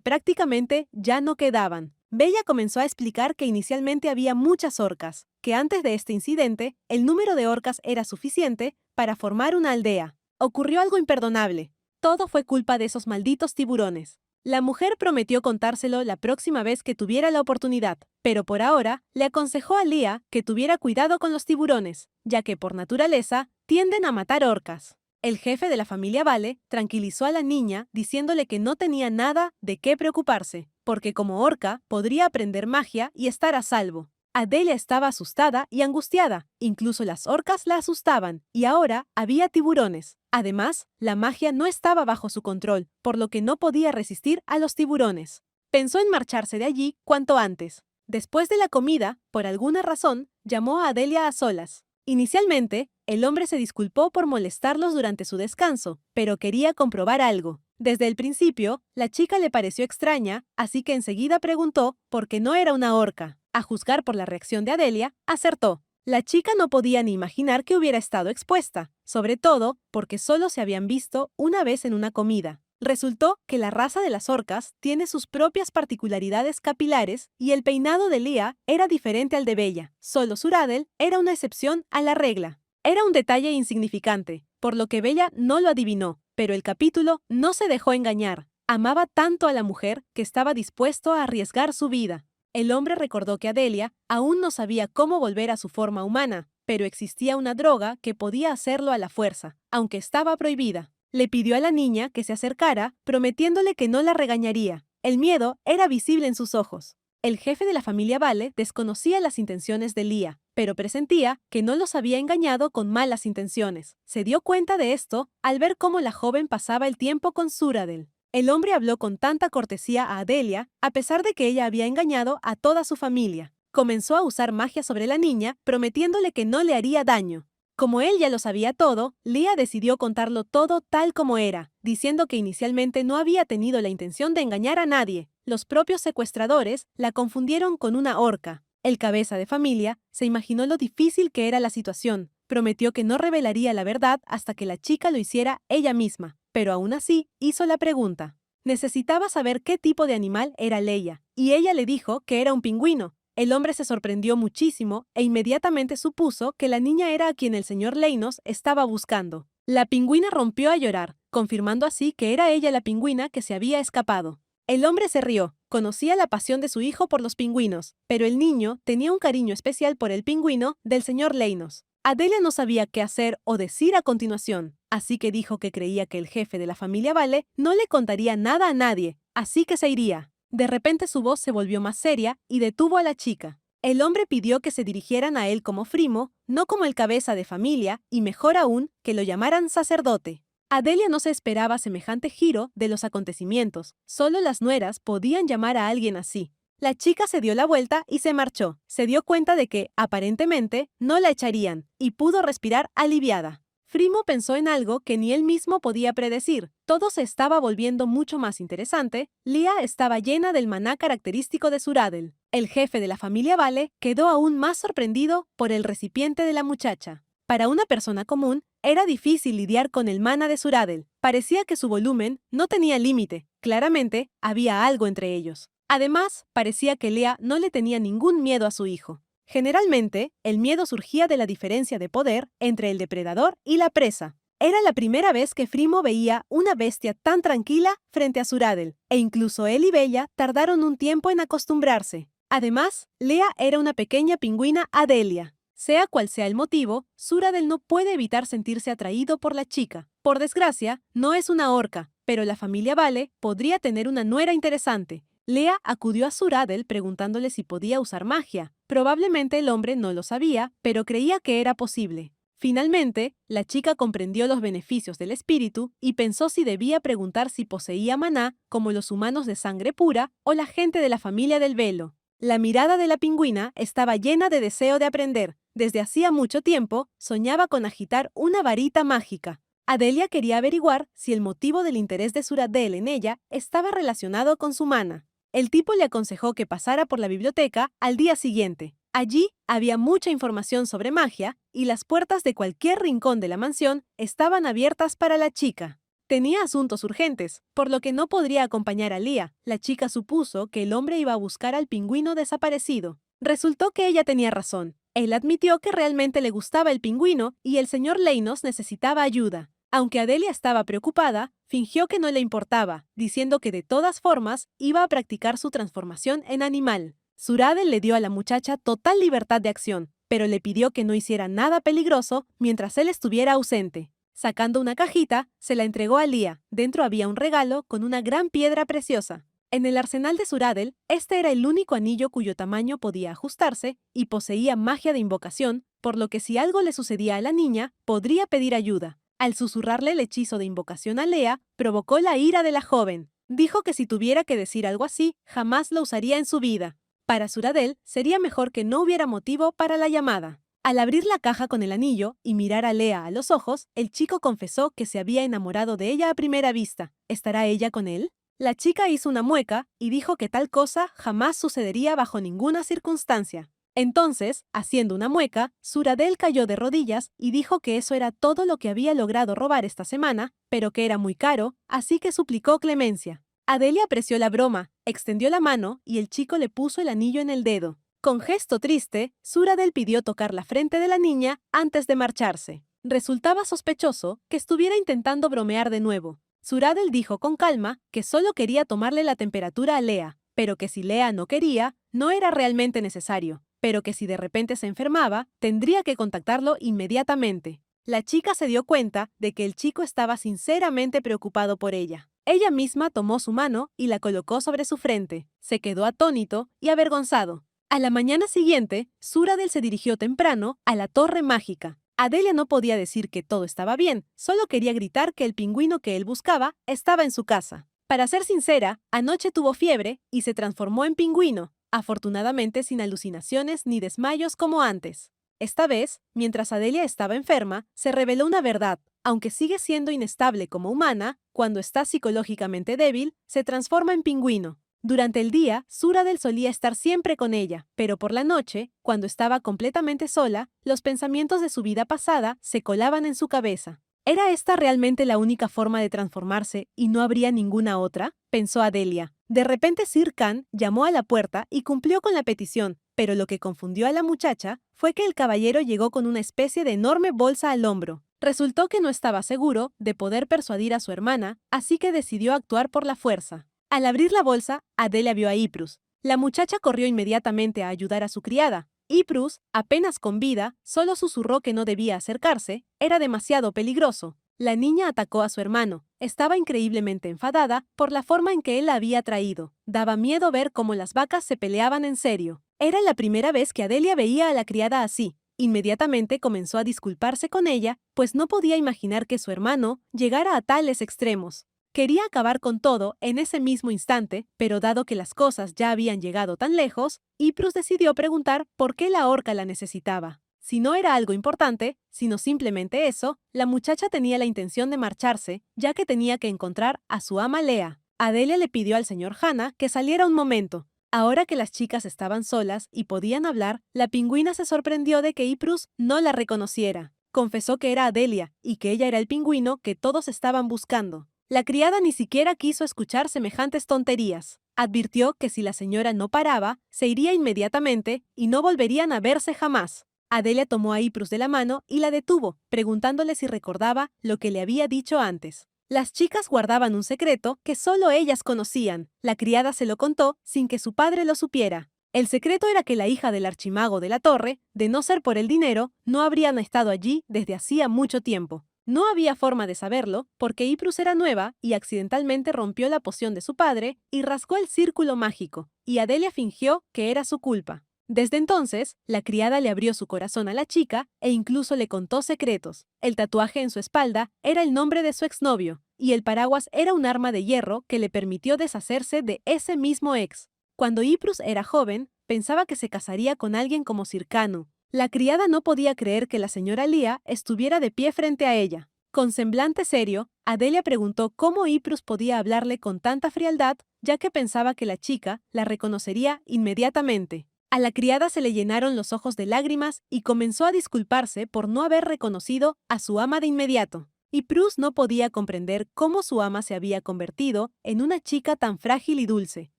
prácticamente ya no quedaban. Bella comenzó a explicar que inicialmente había muchas orcas, que antes de este incidente, el número de orcas era suficiente para formar una aldea. Ocurrió algo imperdonable. Todo fue culpa de esos malditos tiburones. La mujer prometió contárselo la próxima vez que tuviera la oportunidad, pero por ahora le aconsejó a Lia que tuviera cuidado con los tiburones, ya que por naturaleza tienden a matar orcas. El jefe de la familia Vale tranquilizó a la niña diciéndole que no tenía nada de qué preocuparse, porque como orca podría aprender magia y estar a salvo. Adelia estaba asustada y angustiada, incluso las orcas la asustaban, y ahora había tiburones. Además, la magia no estaba bajo su control, por lo que no podía resistir a los tiburones. Pensó en marcharse de allí cuanto antes. Después de la comida, por alguna razón, llamó a Adelia a solas. Inicialmente, el hombre se disculpó por molestarlos durante su descanso, pero quería comprobar algo. Desde el principio, la chica le pareció extraña, así que enseguida preguntó por qué no era una orca. A juzgar por la reacción de Adelia, acertó. La chica no podía ni imaginar que hubiera estado expuesta, sobre todo porque solo se habían visto una vez en una comida. Resultó que la raza de las orcas tiene sus propias particularidades capilares y el peinado de Lia era diferente al de Bella. Solo Suradel era una excepción a la regla. Era un detalle insignificante, por lo que Bella no lo adivinó, pero el capítulo no se dejó engañar. Amaba tanto a la mujer que estaba dispuesto a arriesgar su vida. El hombre recordó que Adelia aún no sabía cómo volver a su forma humana, pero existía una droga que podía hacerlo a la fuerza, aunque estaba prohibida. Le pidió a la niña que se acercara, prometiéndole que no la regañaría. El miedo era visible en sus ojos. El jefe de la familia Vale desconocía las intenciones de Lia, pero presentía que no los había engañado con malas intenciones. Se dio cuenta de esto al ver cómo la joven pasaba el tiempo con Suradel. El hombre habló con tanta cortesía a Adelia, a pesar de que ella había engañado a toda su familia. Comenzó a usar magia sobre la niña, prometiéndole que no le haría daño. Como él ya lo sabía todo, Lia decidió contarlo todo tal como era, diciendo que inicialmente no había tenido la intención de engañar a nadie. Los propios secuestradores la confundieron con una orca. El cabeza de familia se imaginó lo difícil que era la situación. Prometió que no revelaría la verdad hasta que la chica lo hiciera ella misma. Pero aún así, hizo la pregunta. Necesitaba saber qué tipo de animal era Leia, y ella le dijo que era un pingüino. El hombre se sorprendió muchísimo e inmediatamente supuso que la niña era a quien el señor Leinos estaba buscando. La pingüina rompió a llorar, confirmando así que era ella la pingüina que se había escapado. El hombre se rió, conocía la pasión de su hijo por los pingüinos, pero el niño tenía un cariño especial por el pingüino del señor Leinos. Adelia no sabía qué hacer o decir a continuación, así que dijo que creía que el jefe de la familia Vale no le contaría nada a nadie, así que se iría. De repente su voz se volvió más seria y detuvo a la chica. El hombre pidió que se dirigieran a él como Frimo, no como el cabeza de familia, y mejor aún, que lo llamaran sacerdote. Adelia no se esperaba semejante giro de los acontecimientos, solo las nueras podían llamar a alguien así. La chica se dio la vuelta y se marchó. Se dio cuenta de que, aparentemente, no la echarían, y pudo respirar aliviada. Frimo pensó en algo que ni él mismo podía predecir. Todo se estaba volviendo mucho más interesante. Lia estaba llena del maná característico de Suradel. El jefe de la familia Vale quedó aún más sorprendido por el recipiente de la muchacha. Para una persona común, era difícil lidiar con el maná de Suradel. Parecía que su volumen no tenía límite. Claramente, había algo entre ellos. Además, parecía que Lea no le tenía ningún miedo a su hijo. Generalmente, el miedo surgía de la diferencia de poder entre el depredador y la presa. Era la primera vez que Frimo veía una bestia tan tranquila frente a Suradel, e incluso él y Bella tardaron un tiempo en acostumbrarse. Además, Lea era una pequeña pingüina Adelia. Sea cual sea el motivo, Suradel no puede evitar sentirse atraído por la chica. Por desgracia, no es una orca, pero la familia Vale podría tener una nuera interesante. Lea acudió a Suradel preguntándole si podía usar magia. Probablemente el hombre no lo sabía, pero creía que era posible. Finalmente, la chica comprendió los beneficios del espíritu y pensó si debía preguntar si poseía maná, como los humanos de sangre pura o la gente de la familia del velo. La mirada de la pingüina estaba llena de deseo de aprender. Desde hacía mucho tiempo, soñaba con agitar una varita mágica. Adelia quería averiguar si el motivo del interés de Suradel en ella estaba relacionado con su mana. El tipo le aconsejó que pasara por la biblioteca al día siguiente. Allí había mucha información sobre magia y las puertas de cualquier rincón de la mansión estaban abiertas para la chica. Tenía asuntos urgentes, por lo que no podría acompañar a Lía. La chica supuso que el hombre iba a buscar al pingüino desaparecido. Resultó que ella tenía razón. Él admitió que realmente le gustaba el pingüino y el señor Leinos necesitaba ayuda. Aunque Adelia estaba preocupada, fingió que no le importaba, diciendo que de todas formas iba a practicar su transformación en animal. Suradel le dio a la muchacha total libertad de acción, pero le pidió que no hiciera nada peligroso mientras él estuviera ausente. Sacando una cajita, se la entregó a Lía. Dentro había un regalo con una gran piedra preciosa. En el arsenal de Suradel, este era el único anillo cuyo tamaño podía ajustarse y poseía magia de invocación, por lo que si algo le sucedía a la niña, podría pedir ayuda. Al susurrarle el hechizo de invocación a Lea, provocó la ira de la joven. Dijo que si tuviera que decir algo así, jamás lo usaría en su vida. Para Suradel, sería mejor que no hubiera motivo para la llamada. Al abrir la caja con el anillo y mirar a Lea a los ojos, el chico confesó que se había enamorado de ella a primera vista. ¿Estará ella con él? La chica hizo una mueca y dijo que tal cosa jamás sucedería bajo ninguna circunstancia. Entonces, haciendo una mueca, Suradel cayó de rodillas y dijo que eso era todo lo que había logrado robar esta semana, pero que era muy caro, así que suplicó clemencia. Adelia apreció la broma, extendió la mano y el chico le puso el anillo en el dedo. Con gesto triste, Suradel pidió tocar la frente de la niña antes de marcharse. Resultaba sospechoso que estuviera intentando bromear de nuevo. Suradel dijo con calma que solo quería tomarle la temperatura a Lea, pero que si Lea no quería, no era realmente necesario, pero que si de repente se enfermaba, tendría que contactarlo inmediatamente. La chica se dio cuenta de que el chico estaba sinceramente preocupado por ella. Ella misma tomó su mano y la colocó sobre su frente. Se quedó atónito y avergonzado. A la mañana siguiente, Suradel se dirigió temprano a la torre mágica. Adelia no podía decir que todo estaba bien, solo quería gritar que el pingüino que él buscaba estaba en su casa. Para ser sincera, anoche tuvo fiebre y se transformó en pingüino, afortunadamente sin alucinaciones ni desmayos como antes. Esta vez, mientras Adelia estaba enferma, se reveló una verdad. Aunque sigue siendo inestable como humana, cuando está psicológicamente débil, se transforma en pingüino. Durante el día, Suradel solía estar siempre con ella, pero por la noche, cuando estaba completamente sola, los pensamientos de su vida pasada se colaban en su cabeza. ¿Era esta realmente la única forma de transformarse y no habría ninguna otra?, pensó Adelia. De repente Sir Khan llamó a la puerta y cumplió con la petición, pero lo que confundió a la muchacha fue que el caballero llegó con una especie de enorme bolsa al hombro. Resultó que no estaba seguro de poder persuadir a su hermana, así que decidió actuar por la fuerza. Al abrir la bolsa, Adelia vio a Iprus. La muchacha corrió inmediatamente a ayudar a su criada. Iprus, apenas con vida, solo susurró que no debía acercarse, era demasiado peligroso. La niña atacó a su hermano. Estaba increíblemente enfadada por la forma en que él la había traído. Daba miedo ver cómo las vacas se peleaban en serio. Era la primera vez que Adelia veía a la criada así. Inmediatamente comenzó a disculparse con ella, pues no podía imaginar que su hermano llegara a tales extremos. Quería acabar con todo en ese mismo instante, pero dado que las cosas ya habían llegado tan lejos, Iprus decidió preguntar por qué la orca la necesitaba. Si no era algo importante, sino simplemente eso, la muchacha tenía la intención de marcharse, ya que tenía que encontrar a su ama Lea. Adelia le pidió al señor Hannah que saliera un momento. Ahora que las chicas estaban solas y podían hablar, la pingüina se sorprendió de que Iprus no la reconociera. Confesó que era Adelia y que ella era el pingüino que todos estaban buscando. La criada ni siquiera quiso escuchar semejantes tonterías. Advirtió que si la señora no paraba, se iría inmediatamente y no volverían a verse jamás. Adelia tomó a Iprus de la mano y la detuvo, preguntándole si recordaba lo que le había dicho antes. Las chicas guardaban un secreto que solo ellas conocían. La criada se lo contó sin que su padre lo supiera. El secreto era que la hija del archimago de la torre, de no ser por el dinero, no habrían estado allí desde hacía mucho tiempo. No había forma de saberlo, porque Iprus era nueva y accidentalmente rompió la poción de su padre y rasgó el círculo mágico, y Adelia fingió que era su culpa. Desde entonces, la criada le abrió su corazón a la chica e incluso le contó secretos. El tatuaje en su espalda era el nombre de su exnovio, y el paraguas era un arma de hierro que le permitió deshacerse de ese mismo ex. Cuando Iprus era joven, pensaba que se casaría con alguien como Sircanu. La criada no podía creer que la señora Lía estuviera de pie frente a ella. Con semblante serio, Adelia preguntó cómo Iprus podía hablarle con tanta frialdad, ya que pensaba que la chica la reconocería inmediatamente. A la criada se le llenaron los ojos de lágrimas y comenzó a disculparse por no haber reconocido a su ama de inmediato. Iprus no podía comprender cómo su ama se había convertido en una chica tan frágil y dulce.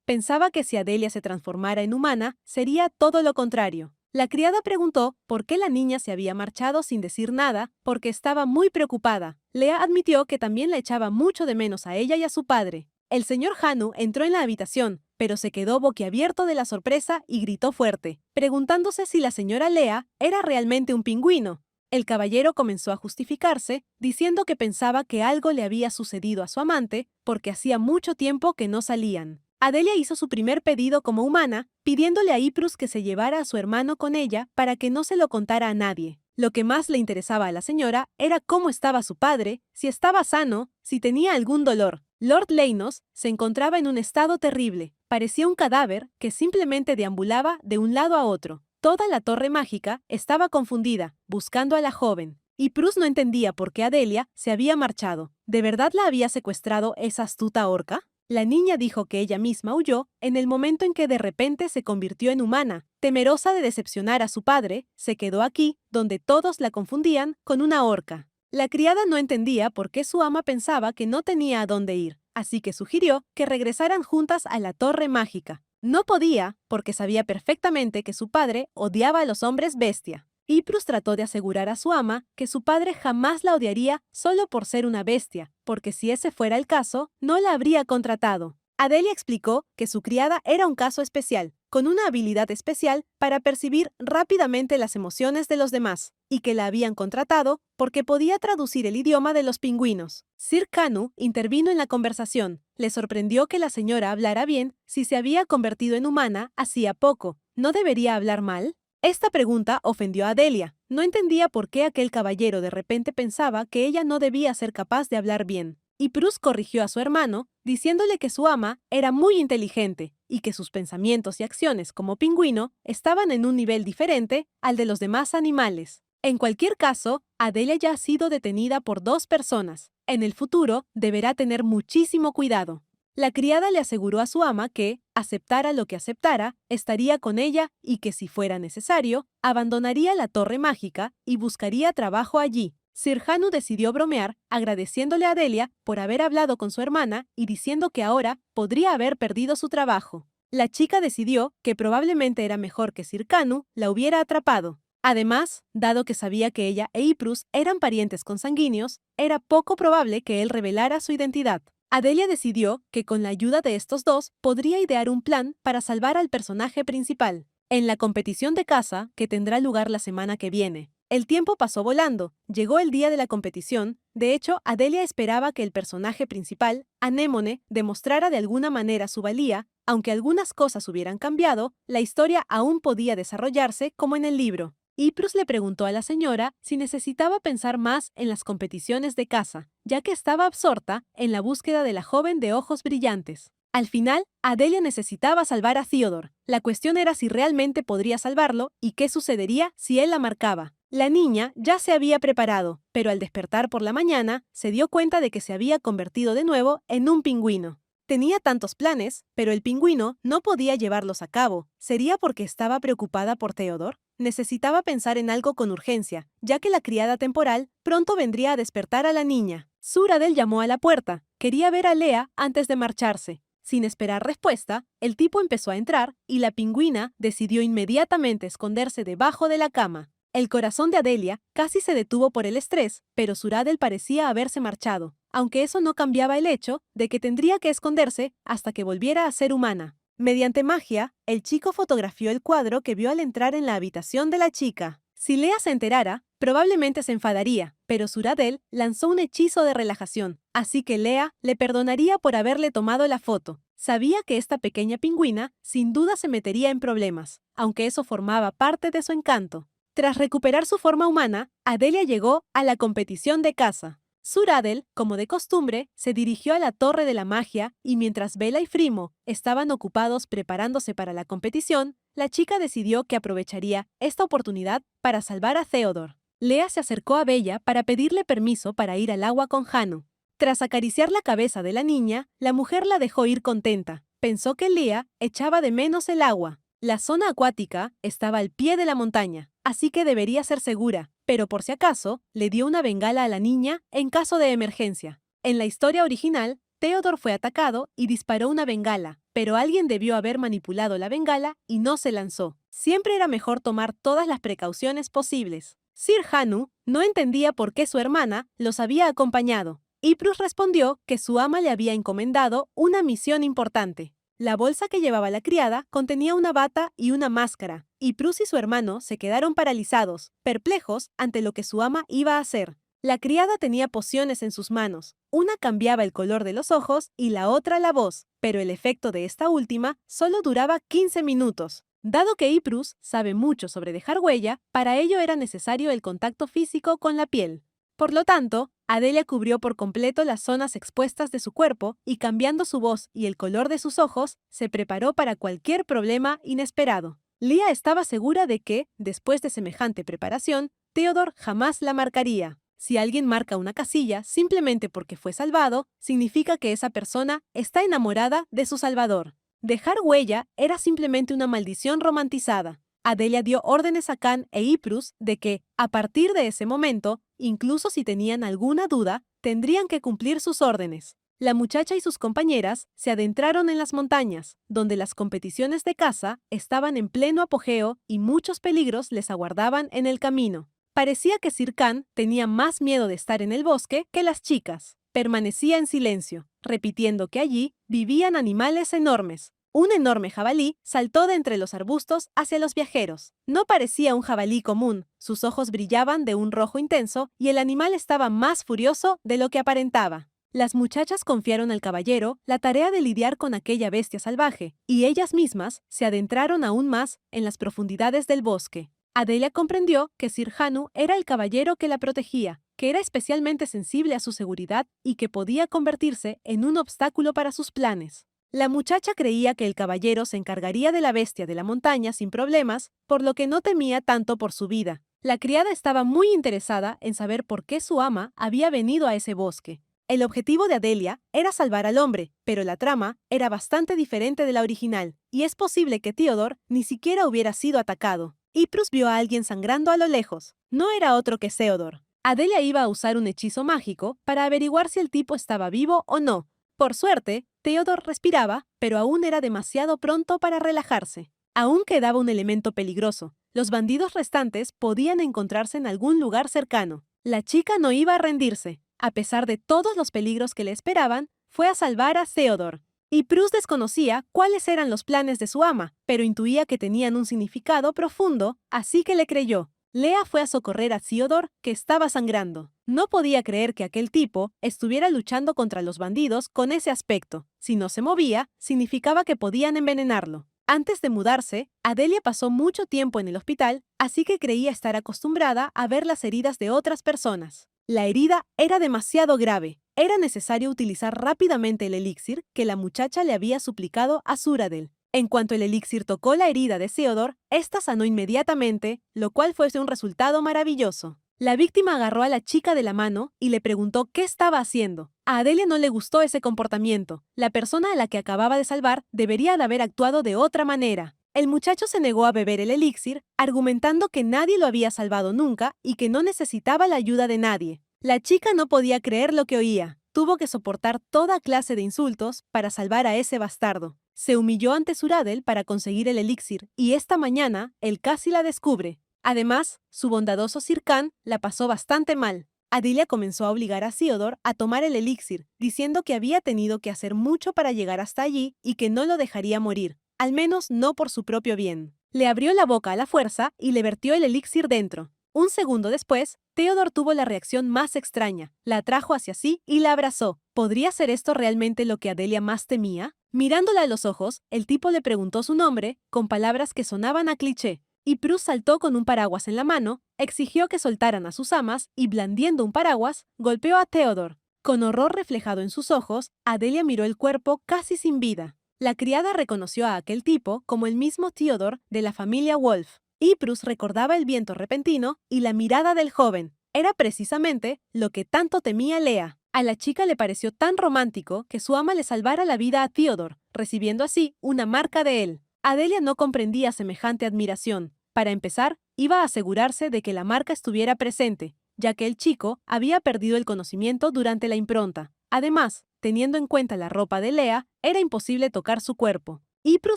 Pensaba que si Adelia se transformara en humana, sería todo lo contrario. La criada preguntó por qué la niña se había marchado sin decir nada, porque estaba muy preocupada. Lea admitió que también la echaba mucho de menos a ella y a su padre. El señor Hanu entró en la habitación, pero se quedó boquiabierto de la sorpresa y gritó fuerte, preguntándose si la señora Lea era realmente un pingüino. El caballero comenzó a justificarse, diciendo que pensaba que algo le había sucedido a su amante, porque hacía mucho tiempo que no salían. Adelia hizo su primer pedido como humana, pidiéndole a Iprus que se llevara a su hermano con ella para que no se lo contara a nadie. Lo que más le interesaba a la señora era cómo estaba su padre, si estaba sano, si tenía algún dolor. Lord Leinos se encontraba en un estado terrible. Parecía un cadáver que simplemente deambulaba de un lado a otro. Toda la torre mágica estaba confundida, buscando a la joven. Iprus no entendía por qué Adelia se había marchado. ¿De verdad la había secuestrado esa astuta orca? La niña dijo que ella misma huyó en el momento en que de repente se convirtió en humana. Temerosa de decepcionar a su padre, se quedó aquí, donde todos la confundían con una orca. La criada no entendía por qué su ama pensaba que no tenía a dónde ir, así que sugirió que regresaran juntas a la torre mágica. No podía, porque sabía perfectamente que su padre odiaba a los hombres bestia. Iprus trató de asegurar a su ama que su padre jamás la odiaría solo por ser una bestia, porque si ese fuera el caso, no la habría contratado. Adelia explicó que su criada era un caso especial, con una habilidad especial para percibir rápidamente las emociones de los demás, y que la habían contratado porque podía traducir el idioma de los pingüinos. Sir Kanu intervino en la conversación. Le sorprendió que la señora hablara bien si se había convertido en humana hacía poco. ¿No debería hablar mal? Esta pregunta ofendió a Adelia. No entendía por qué aquel caballero de repente pensaba que ella no debía ser capaz de hablar bien. Iprus corrigió a su hermano, diciéndole que su ama era muy inteligente y que sus pensamientos y acciones como pingüino estaban en un nivel diferente al de los demás animales. En cualquier caso, Adelia ya ha sido detenida por 2 personas. En el futuro, deberá tener muchísimo cuidado. La criada le aseguró a su ama que, aceptara lo que aceptara, estaría con ella y que si fuera necesario, abandonaría la torre mágica y buscaría trabajo allí. Sir Hanu decidió bromear, agradeciéndole a Adelia por haber hablado con su hermana y diciendo que ahora podría haber perdido su trabajo. La chica decidió que probablemente era mejor que Sir Kanu la hubiera atrapado. Además, dado que sabía que ella e Iprus eran parientes consanguíneos, era poco probable que él revelara su identidad. Adelia decidió que con la ayuda de estos dos podría idear un plan para salvar al personaje principal. En la competición de caza, que tendrá lugar la semana que viene, el tiempo pasó volando. Llegó el día de la competición. De hecho, Adelia esperaba que el personaje principal, Anémone, demostrara de alguna manera su valía. Aunque algunas cosas hubieran cambiado, la historia aún podía desarrollarse como en el libro. Iprus le preguntó a la señora si necesitaba pensar más en las competiciones de caza, ya que estaba absorta en la búsqueda de la joven de ojos brillantes. Al final, Adelia necesitaba salvar a Theodore. La cuestión era si realmente podría salvarlo y qué sucedería si él la marcaba. La niña ya se había preparado, pero al despertar por la mañana, se dio cuenta de que se había convertido de nuevo en un pingüino. Tenía tantos planes, pero el pingüino no podía llevarlos a cabo. ¿Sería porque estaba preocupada por Theodore? Necesitaba pensar en algo con urgencia, ya que la criada temporal pronto vendría a despertar a la niña. Suradel llamó a la puerta. Quería ver a Lea antes de marcharse. Sin esperar respuesta, el tipo empezó a entrar y la pingüina decidió inmediatamente esconderse debajo de la cama. El corazón de Adelia casi se detuvo por el estrés, pero Suradel parecía haberse marchado, aunque eso no cambiaba el hecho de que tendría que esconderse hasta que volviera a ser humana. Mediante magia, el chico fotografió el cuadro que vio al entrar en la habitación de la chica. Si Lea se enterara, probablemente se enfadaría, pero Suradel lanzó un hechizo de relajación, así que Lea le perdonaría por haberle tomado la foto. Sabía que esta pequeña pingüina sin duda se metería en problemas, aunque eso formaba parte de su encanto. Tras recuperar su forma humana, Adelia llegó a la competición de caza. Suradel, como de costumbre, se dirigió a la Torre de la Magia y mientras Bella y Frimo estaban ocupados preparándose para la competición, la chica decidió que aprovecharía esta oportunidad para salvar a Theodore. Lea se acercó a Bella para pedirle permiso para ir al agua con Hanu. Tras acariciar la cabeza de la niña, la mujer la dejó ir contenta. Pensó que Lea echaba de menos el agua. La zona acuática estaba al pie de la montaña, así que debería ser segura, pero por si acaso, le dio una bengala a la niña en caso de emergencia. En la historia original, Theodore fue atacado y disparó una bengala, pero alguien debió haber manipulado la bengala y no se lanzó. Siempre era mejor tomar todas las precauciones posibles. Sir Hanu no entendía por qué su hermana los había acompañado. Yprus respondió que su ama le había encomendado una misión importante. La bolsa que llevaba la criada contenía una bata y una máscara. Yprus y su hermano se quedaron paralizados, perplejos ante lo que su ama iba a hacer. La criada tenía pociones en sus manos. Una cambiaba el color de los ojos y la otra la voz, pero el efecto de esta última solo duraba 15 minutos. Dado que Yprus sabe mucho sobre dejar huella, para ello era necesario el contacto físico con la piel. Por lo tanto, Adelia cubrió por completo las zonas expuestas de su cuerpo y cambiando su voz y el color de sus ojos, se preparó para cualquier problema inesperado. Lea estaba segura de que, después de semejante preparación, Theodore jamás la marcaría. Si alguien marca una casilla simplemente porque fue salvado, significa que esa persona está enamorada de su salvador. Dejar huella era simplemente una maldición romantizada. Adelia dio órdenes a Khan e Yprus de que, a partir de ese momento, incluso si tenían alguna duda, tendrían que cumplir sus órdenes. La muchacha y sus compañeras se adentraron en las montañas, donde las competiciones de caza estaban en pleno apogeo y muchos peligros les aguardaban en el camino. Parecía que Sir Khan tenía más miedo de estar en el bosque que las chicas. Permanecía en silencio, repitiendo que allí vivían animales enormes. Un enorme jabalí saltó de entre los arbustos hacia los viajeros. No parecía un jabalí común, sus ojos brillaban de un rojo intenso y el animal estaba más furioso de lo que aparentaba. Las muchachas confiaron al caballero la tarea de lidiar con aquella bestia salvaje, y ellas mismas se adentraron aún más en las profundidades del bosque. Adelia comprendió que Sir Hanu era el caballero que la protegía, que era especialmente sensible a su seguridad y que podía convertirse en un obstáculo para sus planes. La muchacha creía que el caballero se encargaría de la bestia de la montaña sin problemas, por lo que no temía tanto por su vida. La criada estaba muy interesada en saber por qué su ama había venido a ese bosque. El objetivo de Adelia era salvar al hombre, pero la trama era bastante diferente de la original, y es posible que Theodore ni siquiera hubiera sido atacado. Yprus vio a alguien sangrando a lo lejos. No era otro que Theodore. Adelia iba a usar un hechizo mágico para averiguar si el tipo estaba vivo o no. Por suerte, Theodore respiraba, pero aún era demasiado pronto para relajarse. Aún quedaba un elemento peligroso. Los bandidos restantes podían encontrarse en algún lugar cercano. La chica no iba a rendirse. A pesar de todos los peligros que le esperaban, fue a salvar a Theodore. Yprus desconocía cuáles eran los planes de su ama, pero intuía que tenían un significado profundo, así que le creyó. Lea fue a socorrer a Theodore, que estaba sangrando. No podía creer que aquel tipo estuviera luchando contra los bandidos con ese aspecto. Si no se movía, significaba que podían envenenarlo. Antes de mudarse, Adelia pasó mucho tiempo en el hospital, así que creía estar acostumbrada a ver las heridas de otras personas. La herida era demasiado grave. Era necesario utilizar rápidamente el elixir que la muchacha le había suplicado a Suradel. En cuanto el elixir tocó la herida de Theodore, ésta sanó inmediatamente, lo cual fue un resultado maravilloso. La víctima agarró a la chica de la mano y le preguntó qué estaba haciendo. A Adelia no le gustó ese comportamiento. La persona a la que acababa de salvar debería de haber actuado de otra manera. El muchacho se negó a beber el elixir, argumentando que nadie lo había salvado nunca y que no necesitaba la ayuda de nadie. La chica no podía creer lo que oía. tuvo que soportar toda clase de insultos para salvar a ese bastardo. Se humilló ante Suradel para conseguir el elixir y esta mañana él casi la descubre. Además, su bondadoso Sir Khan la pasó bastante mal. Adelia comenzó a obligar a Theodore a tomar el elixir, diciendo que había tenido que hacer mucho para llegar hasta allí y que no lo dejaría morir, al menos no por su propio bien. Le abrió la boca a la fuerza y le vertió el elixir dentro. Un segundo después, Theodore tuvo la reacción más extraña. La atrajo hacia sí y la abrazó. ¿Podría ser esto realmente lo que Adelia más temía? Mirándola a los ojos, el tipo le preguntó su nombre, con palabras que sonaban a cliché. Y Prue saltó con un paraguas en la mano, exigió que soltaran a sus amas y, blandiendo un paraguas, golpeó a Theodore. Con horror reflejado en sus ojos, Adelia miró el cuerpo casi sin vida. La criada reconoció a aquel tipo como el mismo Theodore de la familia Wolf. Prue recordaba el viento repentino y la mirada del joven. Era precisamente lo que tanto temía Lea. A la chica le pareció tan romántico que su ama le salvara la vida a Theodore, recibiendo así una marca de él. Adelia no comprendía semejante admiración. Para empezar, iba a asegurarse de que la marca estuviera presente, ya que el chico había perdido el conocimiento durante la impronta. Además, teniendo en cuenta la ropa de Lea, era imposible tocar su cuerpo. Prue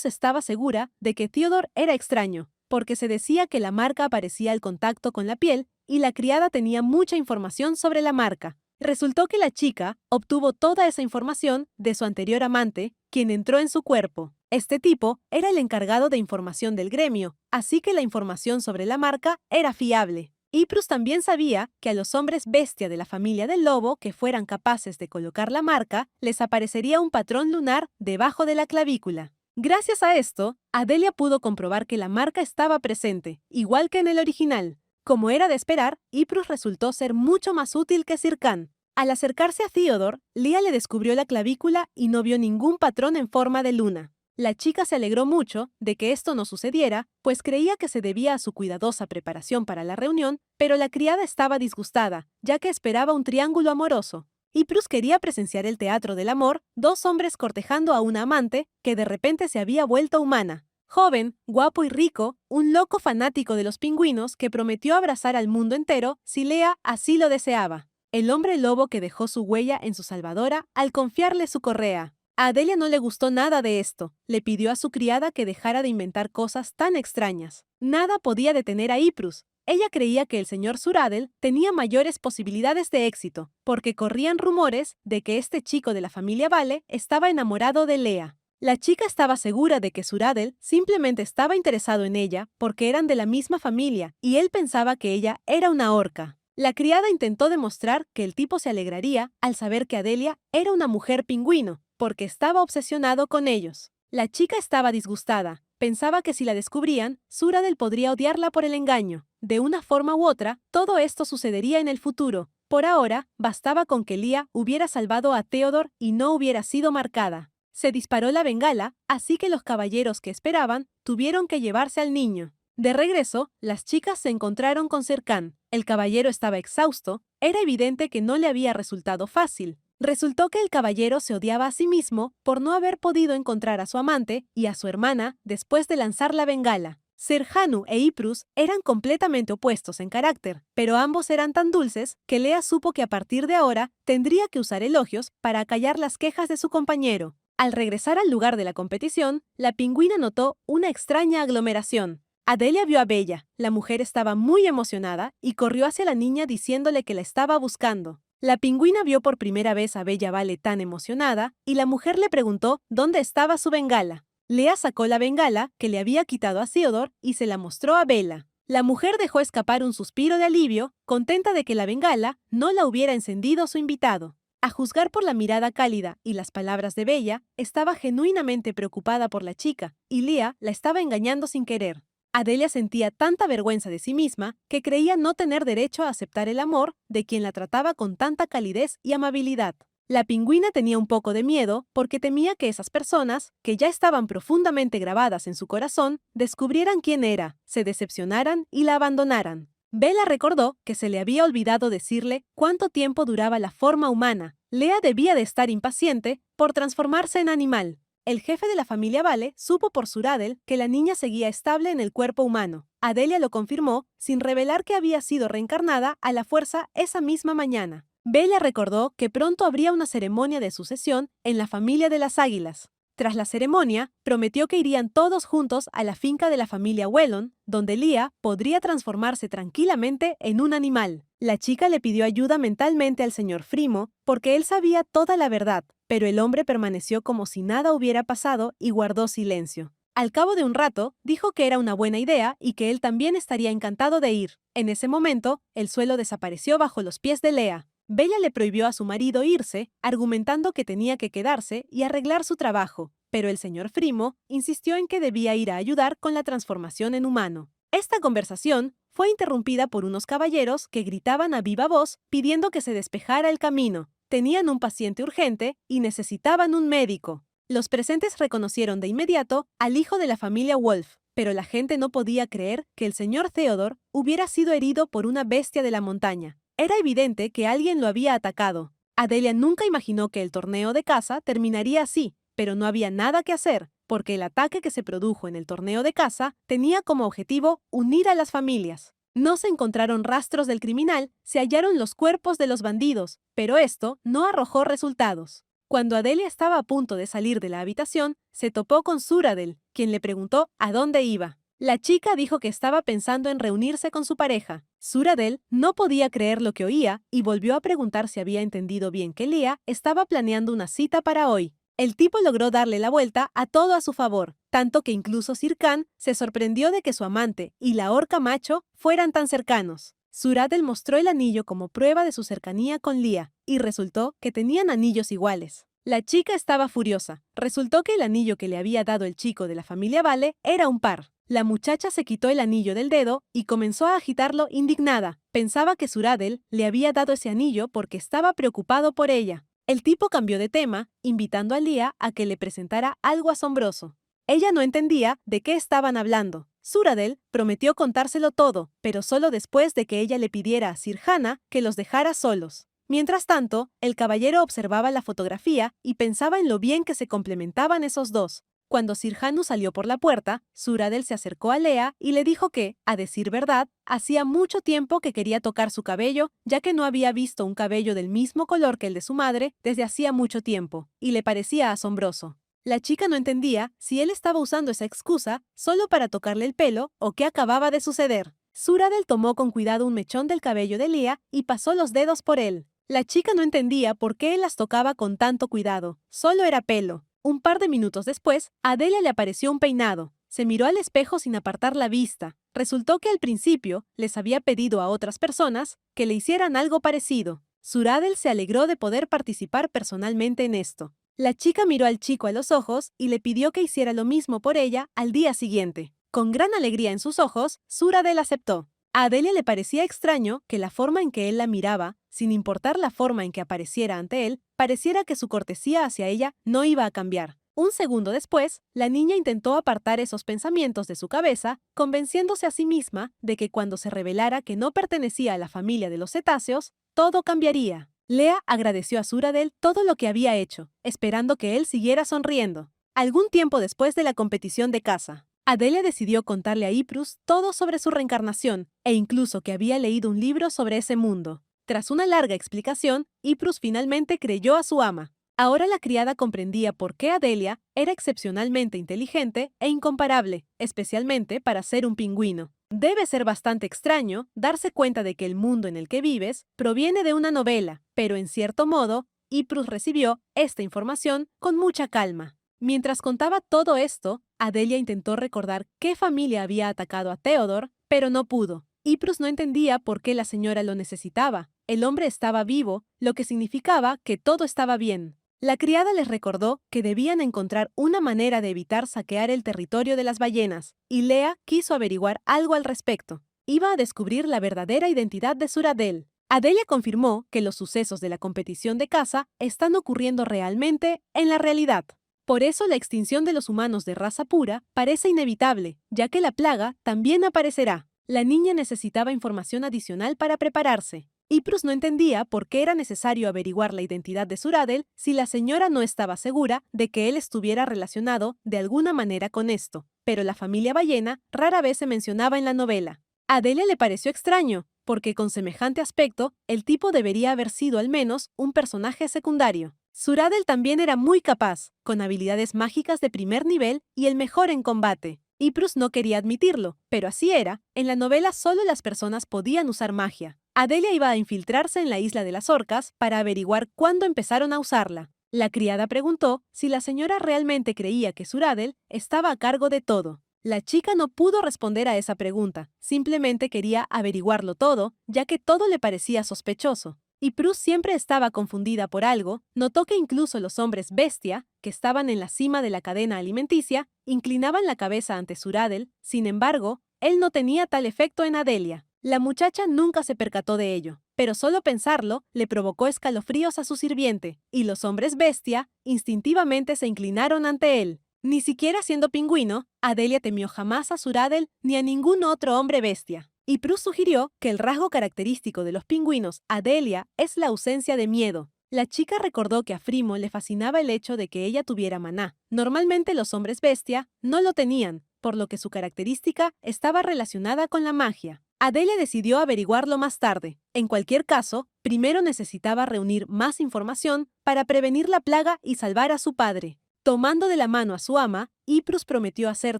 estaba segura de que Theodore era extraño, porque se decía que la marca aparecía al contacto con la piel y la criada tenía mucha información sobre la marca. Resultó que la chica obtuvo toda esa información de su anterior amante, quien entró en su cuerpo. Este tipo era el encargado de información del gremio, así que la información sobre la marca era fiable. Prue también sabía que a los hombres bestia de la familia del lobo que fueran capaces de colocar la marca, les aparecería un patrón lunar debajo de la clavícula. Gracias a esto, Adelia pudo comprobar que la marca estaba presente, igual que en el original. Como era de esperar, Prue resultó ser mucho más útil que Sir Khan. Al acercarse a Theodore, Lea le descubrió la clavícula y no vio ningún patrón en forma de luna. La chica se alegró mucho de que esto no sucediera, pues creía que se debía a su cuidadosa preparación para la reunión, pero la criada estaba disgustada, ya que esperaba un triángulo amoroso. Prue quería presenciar el teatro del amor, dos hombres cortejando a una amante que de repente se había vuelto humana. Joven, guapo y rico, un loco fanático de los pingüinos que prometió abrazar al mundo entero si Lea así lo deseaba. El hombre lobo que dejó su huella en su salvadora al confiarle su correa. A Adelia no le gustó nada de esto. Le pidió a su criada que dejara de inventar cosas tan extrañas. Nada podía detener a Prue. Ella creía que el señor Suradel tenía mayores posibilidades de éxito, porque corrían rumores de que este chico de la familia Vale estaba enamorado de Lea. La chica estaba segura de que Suradel simplemente estaba interesado en ella porque eran de la misma familia y él pensaba que ella era una orca. La criada intentó demostrar que el tipo se alegraría al saber que Adelia era una mujer pingüino, porque estaba obsesionado con ellos. La chica estaba disgustada. Pensaba que si la descubrían, Suradel podría odiarla por el engaño. De una forma u otra, todo esto sucedería en el futuro. Por ahora, bastaba con que Lea hubiera salvado a Theodore y no hubiera sido marcada. Se disparó la bengala, así que los caballeros que esperaban tuvieron que llevarse al niño. De regreso, las chicas se encontraron con Sir Khan. El caballero estaba exhausto. Era evidente que no le había resultado fácil. Resultó que el caballero se odiaba a sí mismo por no haber podido encontrar a su amante y a su hermana después de lanzar la bengala. Sir Hanu e Prue eran completamente opuestos en carácter, pero ambos eran tan dulces que Lea supo que a partir de ahora tendría que usar elogios para acallar las quejas de su compañero. Al regresar al lugar de la competición, la pingüina notó una extraña aglomeración. Adelia vio a Bella. La mujer estaba muy emocionada y corrió hacia la niña diciéndole que la estaba buscando. La pingüina vio por primera vez a Bella Vale tan emocionada y la mujer le preguntó dónde estaba su bengala. Lea sacó la bengala que le había quitado a Theodore y se la mostró a Bella. La mujer dejó escapar un suspiro de alivio, contenta de que la bengala no la hubiera encendido su invitado. A juzgar por la mirada cálida y las palabras de Bella, estaba genuinamente preocupada por la chica y Lea la estaba engañando sin querer. Adelia sentía tanta vergüenza de sí misma que creía no tener derecho a aceptar el amor de quien la trataba con tanta calidez y amabilidad. La pingüina tenía un poco de miedo porque temía que esas personas, que ya estaban profundamente grabadas en su corazón, descubrieran quién era, se decepcionaran y la abandonaran. Bella recordó que se le había olvidado decirle cuánto tiempo duraba la forma humana. Lea debía de estar impaciente por transformarse en animal. El jefe de la familia Vale supo por Suradel que la niña seguía estable en el cuerpo humano. Adelia lo confirmó sin revelar que había sido reencarnada a la fuerza esa misma mañana. Bella recordó que pronto habría una ceremonia de sucesión en la familia de las águilas. Tras la ceremonia, prometió que irían todos juntos a la finca de la familia Wellon, donde Leah podría transformarse tranquilamente en un animal. La chica le pidió ayuda mentalmente al señor Frimo, porque él sabía toda la verdad, pero el hombre permaneció como si nada hubiera pasado y guardó silencio. Al cabo de un rato, dijo que era una buena idea y que él también estaría encantado de ir. En ese momento, el suelo desapareció bajo los pies de Leah. Bella le prohibió a su marido irse, argumentando que tenía que quedarse y arreglar su trabajo, pero el señor Frimo insistió en que debía ir a ayudar con la transformación en humano. Esta conversación fue interrumpida por unos caballeros que gritaban a viva voz pidiendo que se despejara el camino. Tenían un paciente urgente y necesitaban un médico. Los presentes reconocieron de inmediato al hijo de la familia Wolf, pero la gente no podía creer que el señor Theodore hubiera sido herido por una bestia de la montaña. Era evidente que alguien lo había atacado. Adelia nunca imaginó que el torneo de caza terminaría así, pero no había nada que hacer, porque el ataque que se produjo en el torneo de caza tenía como objetivo unir a las familias. No se encontraron rastros del criminal, se hallaron los cuerpos de los bandidos, pero esto no arrojó resultados. Cuando Adelia estaba a punto de salir de la habitación, se topó con Suradel, quien le preguntó a dónde iba. La chica dijo que estaba pensando en reunirse con su pareja. Suradel no podía creer lo que oía y volvió a preguntar si había entendido bien que Leah estaba planeando una cita para hoy. El tipo logró darle la vuelta a todo a su favor, tanto que incluso Sir Khan se sorprendió de que su amante y la orca macho fueran tan cercanos. Suradel mostró el anillo como prueba de su cercanía con Leah, y resultó que tenían anillos iguales. La chica estaba furiosa. Resultó que el anillo que le había dado el chico de la familia Vale era un par. La muchacha se quitó el anillo del dedo y comenzó a agitarlo indignada. Pensaba que Suradel le había dado ese anillo porque estaba preocupado por ella. El tipo cambió de tema, invitando a Leah a que le presentara algo asombroso. Ella no entendía de qué estaban hablando. Suradel prometió contárselo todo, pero solo después de que ella le pidiera a Sir Hannah que los dejara solos. Mientras tanto, el caballero observaba la fotografía y pensaba en lo bien que se complementaban esos dos. Cuando Sir Hanu salió por la puerta, Suradel se acercó a Leah y le dijo que, a decir verdad, hacía mucho tiempo que quería tocar su cabello, ya que no había visto un cabello del mismo color que el de su madre desde hacía mucho tiempo, y le parecía asombroso. La chica no entendía si él estaba usando esa excusa solo para tocarle el pelo o qué acababa de suceder. Suradel tomó con cuidado un mechón del cabello de Leah y pasó los dedos por él. La chica no entendía por qué él las tocaba con tanto cuidado. Solo era pelo. Un par de minutos después, a Adelia le apareció un peinado. Se miró al espejo sin apartar la vista. Resultó que al principio les había pedido a otras personas que le hicieran algo parecido. Suradel se alegró de poder participar personalmente en esto. La chica miró al chico a los ojos y le pidió que hiciera lo mismo por ella al día siguiente. Con gran alegría en sus ojos, Suradel aceptó. A Adelia le parecía extraño que la forma en que él la miraba, sin importar la forma en que apareciera ante él, pareciera que su cortesía hacia ella no iba a cambiar. Un segundo después, la niña intentó apartar esos pensamientos de su cabeza, convenciéndose a sí misma de que cuando se revelara que no pertenecía a la familia de los cetáceos, todo cambiaría. Leah agradeció a Suradel todo lo que había hecho, esperando que él siguiera sonriendo. Algún tiempo después de la competición de caza, Adelia decidió contarle a Iprus todo sobre su reencarnación, e incluso que había leído un libro sobre ese mundo. Tras una larga explicación, Iprus finalmente creyó a su ama. Ahora la criada comprendía por qué Adelia era excepcionalmente inteligente e incomparable, especialmente para ser un pingüino. Debe ser bastante extraño darse cuenta de que el mundo en el que vives proviene de una novela, pero en cierto modo, Iprus recibió esta información con mucha calma. Mientras contaba todo esto, Adelia intentó recordar qué familia había atacado a Theodore, pero no pudo. Iprus no entendía por qué la señora lo necesitaba. El hombre estaba vivo, lo que significaba que todo estaba bien. La criada les recordó que debían encontrar una manera de evitar saquear el territorio de las ballenas, y Leah quiso averiguar algo al respecto. Iba a descubrir la verdadera identidad de Suradel. Adelia confirmó que los sucesos de la competición de caza están ocurriendo realmente en la realidad. Por eso la extinción de los humanos de raza pura parece inevitable, ya que la plaga también aparecerá. La niña necesitaba información adicional para prepararse. Iprus no entendía por qué era necesario averiguar la identidad de Suradel si la señora no estaba segura de que él estuviera relacionado de alguna manera con esto, pero la familia ballena rara vez se mencionaba en la novela. A Adelia le pareció extraño, porque con semejante aspecto, el tipo debería haber sido al menos un personaje secundario. Suradel también era muy capaz, con habilidades mágicas de primer nivel y el mejor en combate. Iprus no quería admitirlo, pero así era. En la novela solo las personas podían usar magia. Adelia iba a infiltrarse en la isla de las orcas para averiguar cuándo empezaron a usarla. La criada preguntó si la señora realmente creía que Suradel estaba a cargo de todo. La chica no pudo responder a esa pregunta, simplemente quería averiguarlo todo, ya que todo le parecía sospechoso. Y Prus siempre estaba confundida por algo, notó que incluso los hombres bestia, que estaban en la cima de la cadena alimenticia, inclinaban la cabeza ante Suradel. Sin embargo, él no tenía tal efecto en Adelia. La muchacha nunca se percató de ello, pero solo pensarlo le provocó escalofríos a su sirviente, y los hombres bestia instintivamente se inclinaron ante él. Ni siquiera siendo pingüino, Adelia temió jamás a Suradel ni a ningún otro hombre bestia. Y Prus sugirió que el rasgo característico de los pingüinos Adelia es la ausencia de miedo. La chica recordó que a Frimo le fascinaba el hecho de que ella tuviera maná. Normalmente los hombres bestia no lo tenían, por lo que su característica estaba relacionada con la magia. Adelia decidió averiguarlo más tarde. En cualquier caso, primero necesitaba reunir más información para prevenir la plaga y salvar a su padre. Tomando de la mano a su ama, Iprus prometió hacer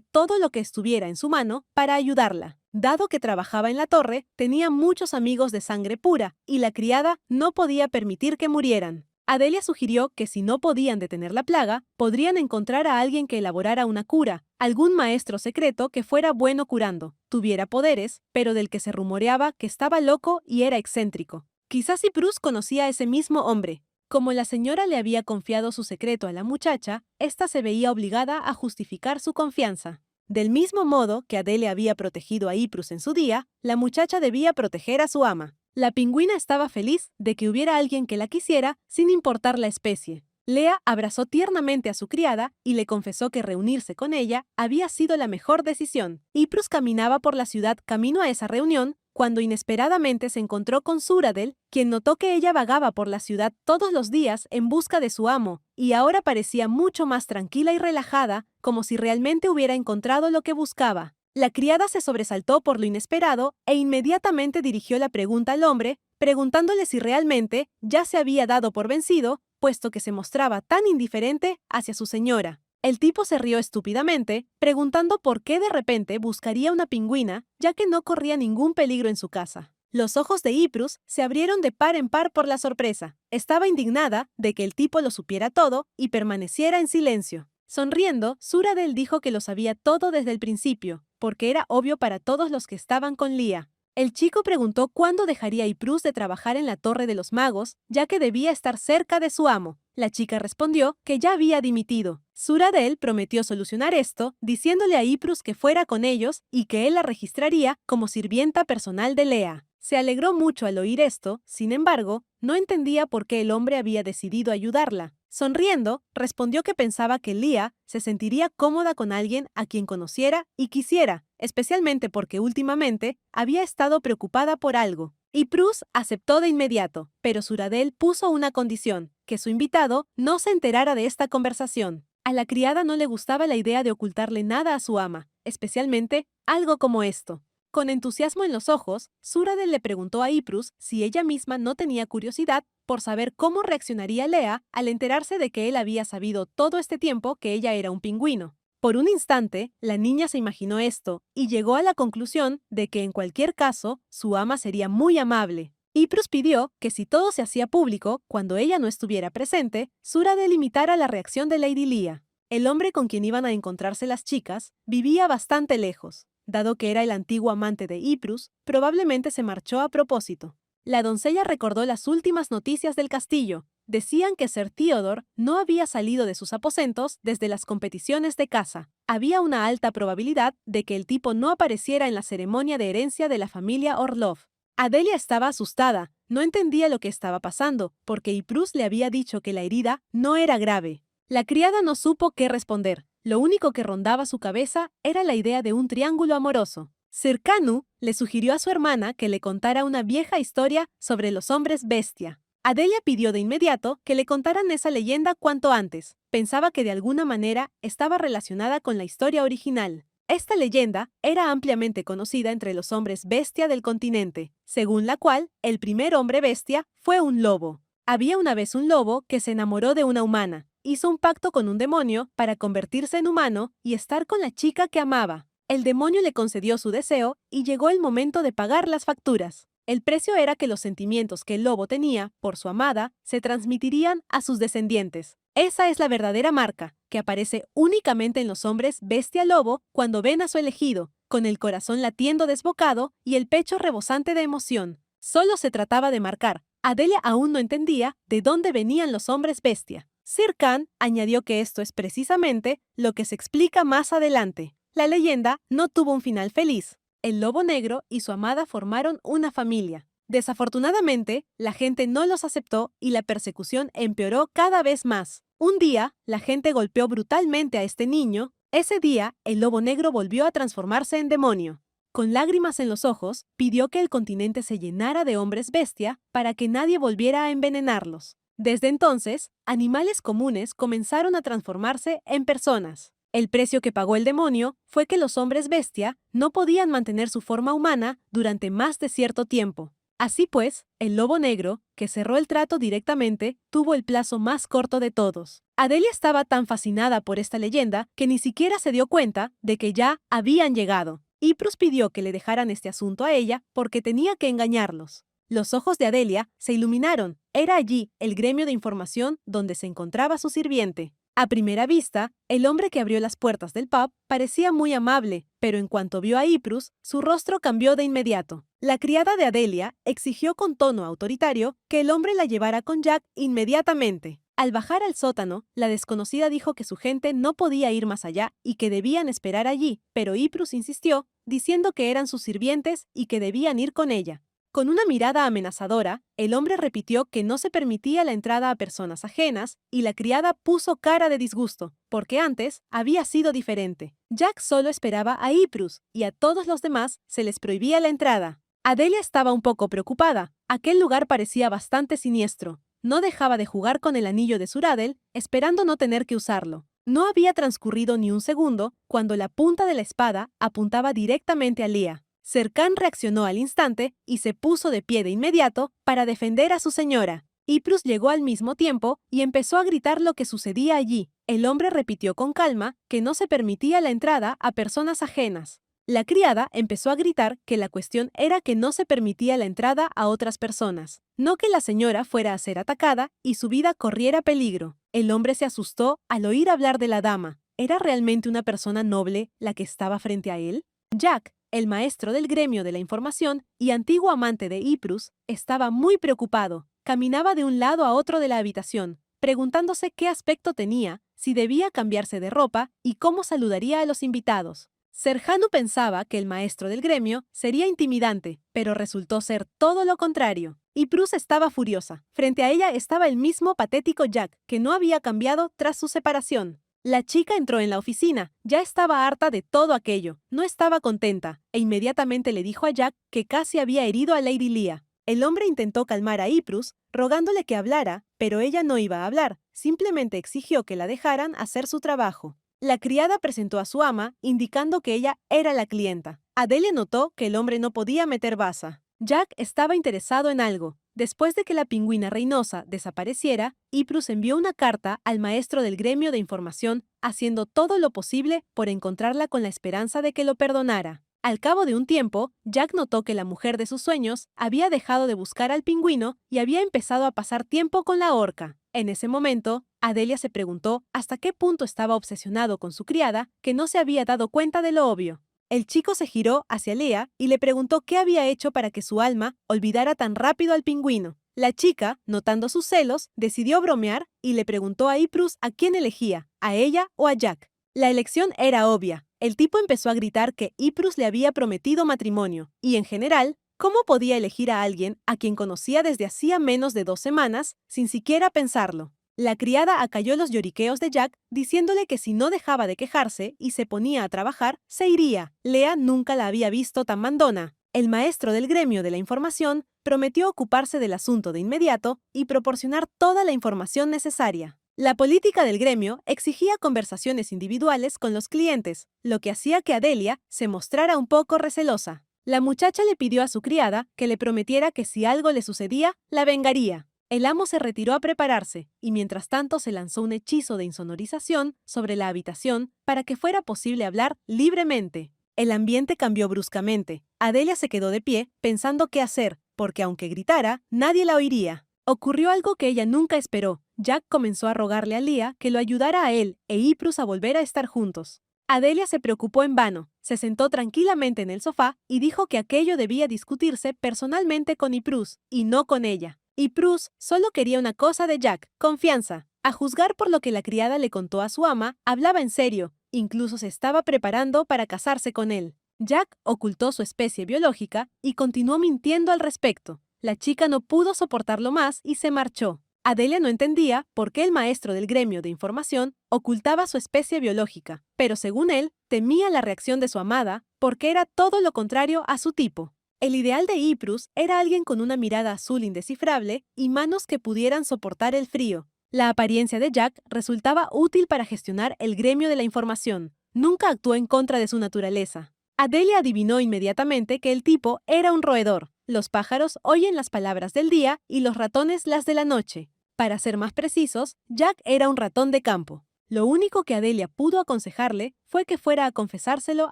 todo lo que estuviera en su mano para ayudarla. Dado que trabajaba en la torre, tenía muchos amigos de sangre pura, y la criada no podía permitir que murieran. Adelia sugirió que si no podían detener la plaga, podrían encontrar a alguien que elaborara una cura, algún maestro secreto que fuera bueno curando, tuviera poderes, pero del que se rumoreaba que estaba loco y era excéntrico. Quizás Iprus conocía a ese mismo hombre. Como la señora le había confiado su secreto a la muchacha, ésta se veía obligada a justificar su confianza. Del mismo modo que Adelia había protegido a Iprus en su día, la muchacha debía proteger a su ama. La pingüina estaba feliz de que hubiera alguien que la quisiera sin importar la especie. Lea abrazó tiernamente a su criada y le confesó que reunirse con ella había sido la mejor decisión. Iprus caminaba por la ciudad camino a esa reunión cuando inesperadamente se encontró con Suradel, quien notó que ella vagaba por la ciudad todos los días en busca de su amo, y ahora parecía mucho más tranquila y relajada, como si realmente hubiera encontrado lo que buscaba. La criada se sobresaltó por lo inesperado e inmediatamente dirigió la pregunta al hombre, preguntándole si realmente ya se había dado por vencido, puesto que se mostraba tan indiferente hacia su señora. El tipo se rió estúpidamente, preguntando por qué de repente buscaría una pingüina, ya que no corría ningún peligro en su casa. Los ojos de Iprus se abrieron de par en par por la sorpresa. Estaba indignada de que el tipo lo supiera todo y permaneciera en silencio. Sonriendo, Suradel dijo que lo sabía todo desde el principio, porque era obvio para todos los que estaban con Lía. El chico preguntó cuándo dejaría Iprus de trabajar en la Torre de los Magos, ya que debía estar cerca de su amo. La chica respondió que ya había dimitido. Suradel prometió solucionar esto, diciéndole a Iprus que fuera con ellos y que él la registraría como sirvienta personal de Lea. Se alegró mucho al oír esto, sin embargo, no entendía por qué el hombre había decidido ayudarla. Sonriendo, respondió que pensaba que Lía se sentiría cómoda con alguien a quien conociera y quisiera, especialmente porque últimamente había estado preocupada por algo. Iprus aceptó de inmediato, pero Suradel puso una condición, que su invitado no se enterara de esta conversación. A la criada no le gustaba la idea de ocultarle nada a su ama, especialmente algo como esto. Con entusiasmo en los ojos, Suradel le preguntó a Iprus si ella misma no tenía curiosidad por saber cómo reaccionaría Lea al enterarse de que él había sabido todo este tiempo que ella era un pingüino. Por un instante, la niña se imaginó esto y llegó a la conclusión de que en cualquier caso, su ama sería muy amable. Iprus pidió que si todo se hacía público, cuando ella no estuviera presente, Suradel imitara la reacción de Lady Lía. El hombre con quien iban a encontrarse las chicas vivía bastante lejos. Dado que era el antiguo amante de Iprus, probablemente se marchó a propósito. La doncella recordó las últimas noticias del castillo. Decían que Sir Theodore no había salido de sus aposentos desde las competiciones de caza. Había una alta probabilidad de que el tipo no apareciera en la ceremonia de herencia de la familia Orlov. Adelia estaba asustada, no entendía lo que estaba pasando, porque Iprus le había dicho que la herida no era grave. La criada no supo qué responder. Lo único que rondaba su cabeza era la idea de un triángulo amoroso. Sir Kanu le sugirió a su hermana que le contara una vieja historia sobre los hombres bestia. Adelia pidió de inmediato que le contaran esa leyenda cuanto antes. Pensaba que de alguna manera estaba relacionada con la historia original. Esta leyenda era ampliamente conocida entre los hombres bestia del continente, según la cual el primer hombre bestia fue un lobo. Había una vez un lobo que se enamoró de una humana. Hizo un pacto con un demonio para convertirse en humano y estar con la chica que amaba. El demonio le concedió su deseo y llegó el momento de pagar las facturas. El precio era que los sentimientos que el lobo tenía por su amada se transmitirían a sus descendientes. Esa es la verdadera marca, que aparece únicamente en los hombres bestia lobo cuando ven a su elegido, con el corazón latiendo desbocado y el pecho rebosante de emoción. Solo se trataba de marcar. Adelia aún no entendía de dónde venían los hombres bestia. Sir Khan añadió que esto es precisamente lo que se explica más adelante. La leyenda no tuvo un final feliz. El lobo negro y su amada formaron una familia. Desafortunadamente, la gente no los aceptó y la persecución empeoró cada vez más. Un día, la gente golpeó brutalmente a este niño. Ese día, el lobo negro volvió a transformarse en demonio. Con lágrimas en los ojos, pidió que el continente se llenara de hombres bestia para que nadie volviera a envenenarlos. Desde entonces, animales comunes comenzaron a transformarse en personas. El precio que pagó el demonio fue que los hombres bestia no podían mantener su forma humana durante más de cierto tiempo. Así pues, el lobo negro, que cerró el trato directamente, tuvo el plazo más corto de todos. Adelia estaba tan fascinada por esta leyenda que ni siquiera se dio cuenta de que ya habían llegado. Ypres pidió que le dejaran este asunto a ella porque tenía que engañarlos. Los ojos de Adelia se iluminaron. Era allí el gremio de información donde se encontraba su sirviente. A primera vista, el hombre que abrió las puertas del pub parecía muy amable, pero en cuanto vio a Ypres, su rostro cambió de inmediato. La criada de Adelia exigió con tono autoritario que el hombre la llevara con Jack inmediatamente. Al bajar al sótano, la desconocida dijo que su gente no podía ir más allá y que debían esperar allí, pero Ypres insistió, diciendo que eran sus sirvientes y que debían ir con ella. Con una mirada amenazadora, el hombre repitió que no se permitía la entrada a personas ajenas y la criada puso cara de disgusto, porque antes había sido diferente. Jack solo esperaba a Ypres y a todos los demás se les prohibía la entrada. Adelia estaba un poco preocupada. Aquel lugar parecía bastante siniestro. No dejaba de jugar con el anillo de Suradel, esperando no tener que usarlo. No había transcurrido ni un segundo cuando la punta de la espada apuntaba directamente a Leah. Sir Khan reaccionó al instante y se puso de pie de inmediato para defender a su señora. Ypres llegó al mismo tiempo y empezó a gritar lo que sucedía allí. El hombre repitió con calma que no se permitía la entrada a personas ajenas. La criada empezó a gritar que la cuestión era que no se permitía la entrada a otras personas, no que la señora fuera a ser atacada y su vida corriera peligro. El hombre se asustó al oír hablar de la dama. ¿Era realmente una persona noble la que estaba frente a él? Jack, el maestro del gremio de la información y antiguo amante de Ypres, estaba muy preocupado. Caminaba de un lado a otro de la habitación, preguntándose qué aspecto tenía, si debía cambiarse de ropa y cómo saludaría a los invitados. Serjanu pensaba que el maestro del gremio sería intimidante, pero resultó ser todo lo contrario. Ypres estaba furiosa. Frente a ella estaba el mismo patético Jack, que no había cambiado tras su separación. La chica entró en la oficina. Ya estaba harta de todo aquello. No estaba contenta, e inmediatamente le dijo a Jack que casi había herido a Lady Leah. El hombre intentó calmar a Ypres, rogándole que hablara, pero ella no iba a hablar. Simplemente exigió que la dejaran hacer su trabajo. La criada presentó a su ama, indicando que ella era la clienta. Adelia notó que el hombre no podía meter baza. Jack estaba interesado en algo. Después de que la pingüina reinosa desapareciera, Ypres envió una carta al maestro del gremio de información, haciendo todo lo posible por encontrarla con la esperanza de que lo perdonara. Al cabo de un tiempo, Jack notó que la mujer de sus sueños había dejado de buscar al pingüino y había empezado a pasar tiempo con la orca. En ese momento, Adelia se preguntó hasta qué punto estaba obsesionado con su criada, que no se había dado cuenta de lo obvio. El chico se giró hacia Leah y le preguntó qué había hecho para que su alma olvidara tan rápido al pingüino. La chica, notando sus celos, decidió bromear y le preguntó a Ypres a quién elegía, a ella o a Jack. La elección era obvia. El tipo empezó a gritar que Ypres le había prometido matrimonio y, en general, ¿cómo podía elegir a alguien a quien conocía desde hacía menos de 2 semanas sin siquiera pensarlo? La criada acalló los lloriqueos de Jack, diciéndole que si no dejaba de quejarse y se ponía a trabajar, se iría. Leah nunca la había visto tan mandona. El maestro del gremio de la información prometió ocuparse del asunto de inmediato y proporcionar toda la información necesaria. La política del gremio exigía conversaciones individuales con los clientes, lo que hacía que Adelia se mostrara un poco recelosa. La muchacha le pidió a su criada que le prometiera que si algo le sucedía, la vengaría. El amo se retiró a prepararse, y mientras tanto se lanzó un hechizo de insonorización sobre la habitación para que fuera posible hablar libremente. El ambiente cambió bruscamente. Adelia se quedó de pie, pensando qué hacer, porque aunque gritara, nadie la oiría. Ocurrió algo que ella nunca esperó. Jack comenzó a rogarle a Leah que lo ayudara a él e Iprus a volver a estar juntos. Adelia se preocupó en vano, se sentó tranquilamente en el sofá y dijo que aquello debía discutirse personalmente con Iprus, y no con ella. Iprus solo quería una cosa de Jack, confianza. A juzgar por lo que la criada le contó a su ama, hablaba en serio, incluso se estaba preparando para casarse con él. Jack ocultó su especie biológica y continuó mintiendo al respecto. La chica no pudo soportarlo más y se marchó. Adelia no entendía por qué el maestro del gremio de información ocultaba su especie biológica, pero según él, temía la reacción de su amada porque era todo lo contrario a su tipo. El ideal de Iprus era alguien con una mirada azul indescifrable y manos que pudieran soportar el frío. La apariencia de Jack resultaba útil para gestionar el gremio de la información. Nunca actuó en contra de su naturaleza. Adelia adivinó inmediatamente que el tipo era un roedor. Los pájaros oyen las palabras del día y los ratones las de la noche. Para ser más precisos, Jack era un ratón de campo. Lo único que Adelia pudo aconsejarle fue que fuera a confesárselo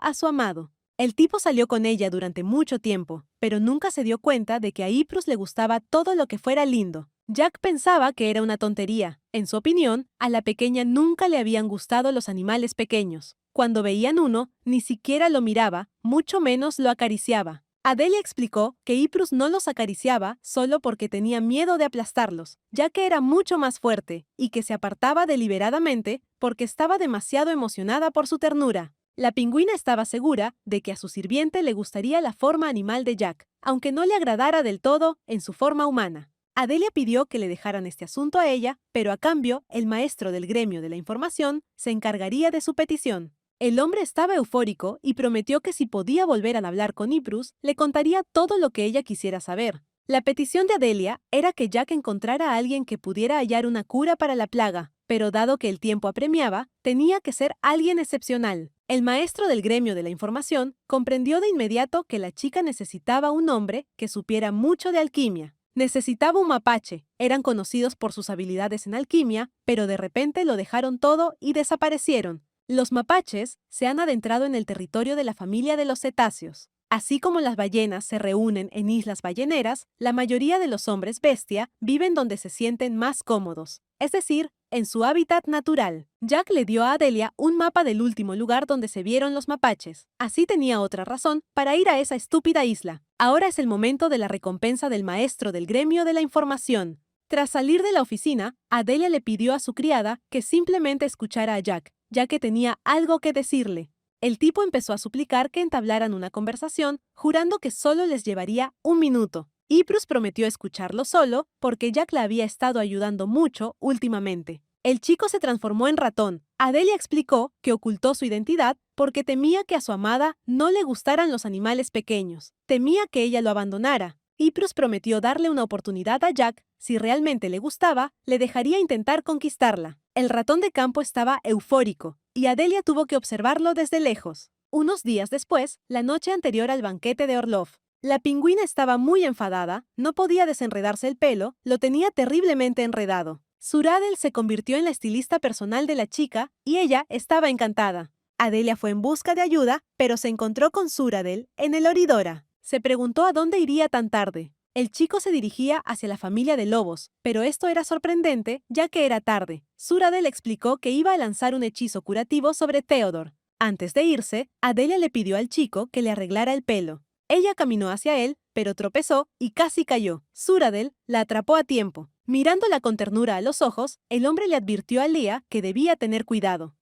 a su amado. El tipo salió con ella durante mucho tiempo, pero nunca se dio cuenta de que a Iprus le gustaba todo lo que fuera lindo. Jack pensaba que era una tontería. En su opinión, a la pequeña nunca le habían gustado los animales pequeños. Cuando veían uno, ni siquiera lo miraba, mucho menos lo acariciaba. Adelia explicó que Iprus no los acariciaba solo porque tenía miedo de aplastarlos, ya que era mucho más fuerte, y que se apartaba deliberadamente porque estaba demasiado emocionada por su ternura. La pingüina estaba segura de que a su sirviente le gustaría la forma animal de Jack, aunque no le agradara del todo en su forma humana. Adelia pidió que le dejaran este asunto a ella, pero a cambio, el maestro del gremio de la información se encargaría de su petición. El hombre estaba eufórico y prometió que si podía volver a hablar con Iprus, le contaría todo lo que ella quisiera saber. La petición de Adelia era que Jack encontrara a alguien que pudiera hallar una cura para la plaga, pero dado que el tiempo apremiaba, tenía que ser alguien excepcional. El maestro del gremio de la información comprendió de inmediato que la chica necesitaba un hombre que supiera mucho de alquimia. Necesitaba un mapache. Eran conocidos por sus habilidades en alquimia, pero de repente lo dejaron todo y desaparecieron. Los mapaches se han adentrado en el territorio de la familia de los cetáceos. Así como las ballenas se reúnen en islas balleneras, la mayoría de los hombres bestia viven donde se sienten más cómodos, es decir, en su hábitat natural. Jack le dio a Adelia un mapa del último lugar donde se vieron los mapaches. Así tenía otra razón para ir a esa estúpida isla. Ahora es el momento de la recompensa del maestro del gremio de la información. Tras salir de la oficina, Adelia le pidió a su criada que simplemente escuchara a Jack, ya que tenía algo que decirle. El tipo empezó a suplicar que entablaran una conversación, jurando que solo les llevaría 1 minuto. Iprus prometió escucharlo solo, porque Jack la había estado ayudando mucho últimamente. El chico se transformó en ratón. Adelia explicó que ocultó su identidad porque temía que a su amada no le gustaran los animales pequeños. Temía que ella lo abandonara. Iprus prometió darle una oportunidad a Jack. Si realmente le gustaba, le dejaría intentar conquistarla. El ratón de campo estaba eufórico, y Adelia tuvo que observarlo desde lejos. Unos días después, la noche anterior al banquete de Orlov, la pingüina estaba muy enfadada, no podía desenredarse el pelo, lo tenía terriblemente enredado. Suradel se convirtió en la estilista personal de la chica y ella estaba encantada. Adelia fue en busca de ayuda, pero se encontró con Suradel en el Oridora. Se preguntó a dónde iría tan tarde. El chico se dirigía hacia la familia de lobos, pero esto era sorprendente ya que era tarde. Suradel explicó que iba a lanzar un hechizo curativo sobre Theodore. Antes de irse, Adelia le pidió al chico que le arreglara el pelo. Ella caminó hacia él, pero tropezó y casi cayó. Suradel la atrapó a tiempo. Mirándola con ternura a los ojos, el hombre le advirtió a Leah que debía tener cuidado.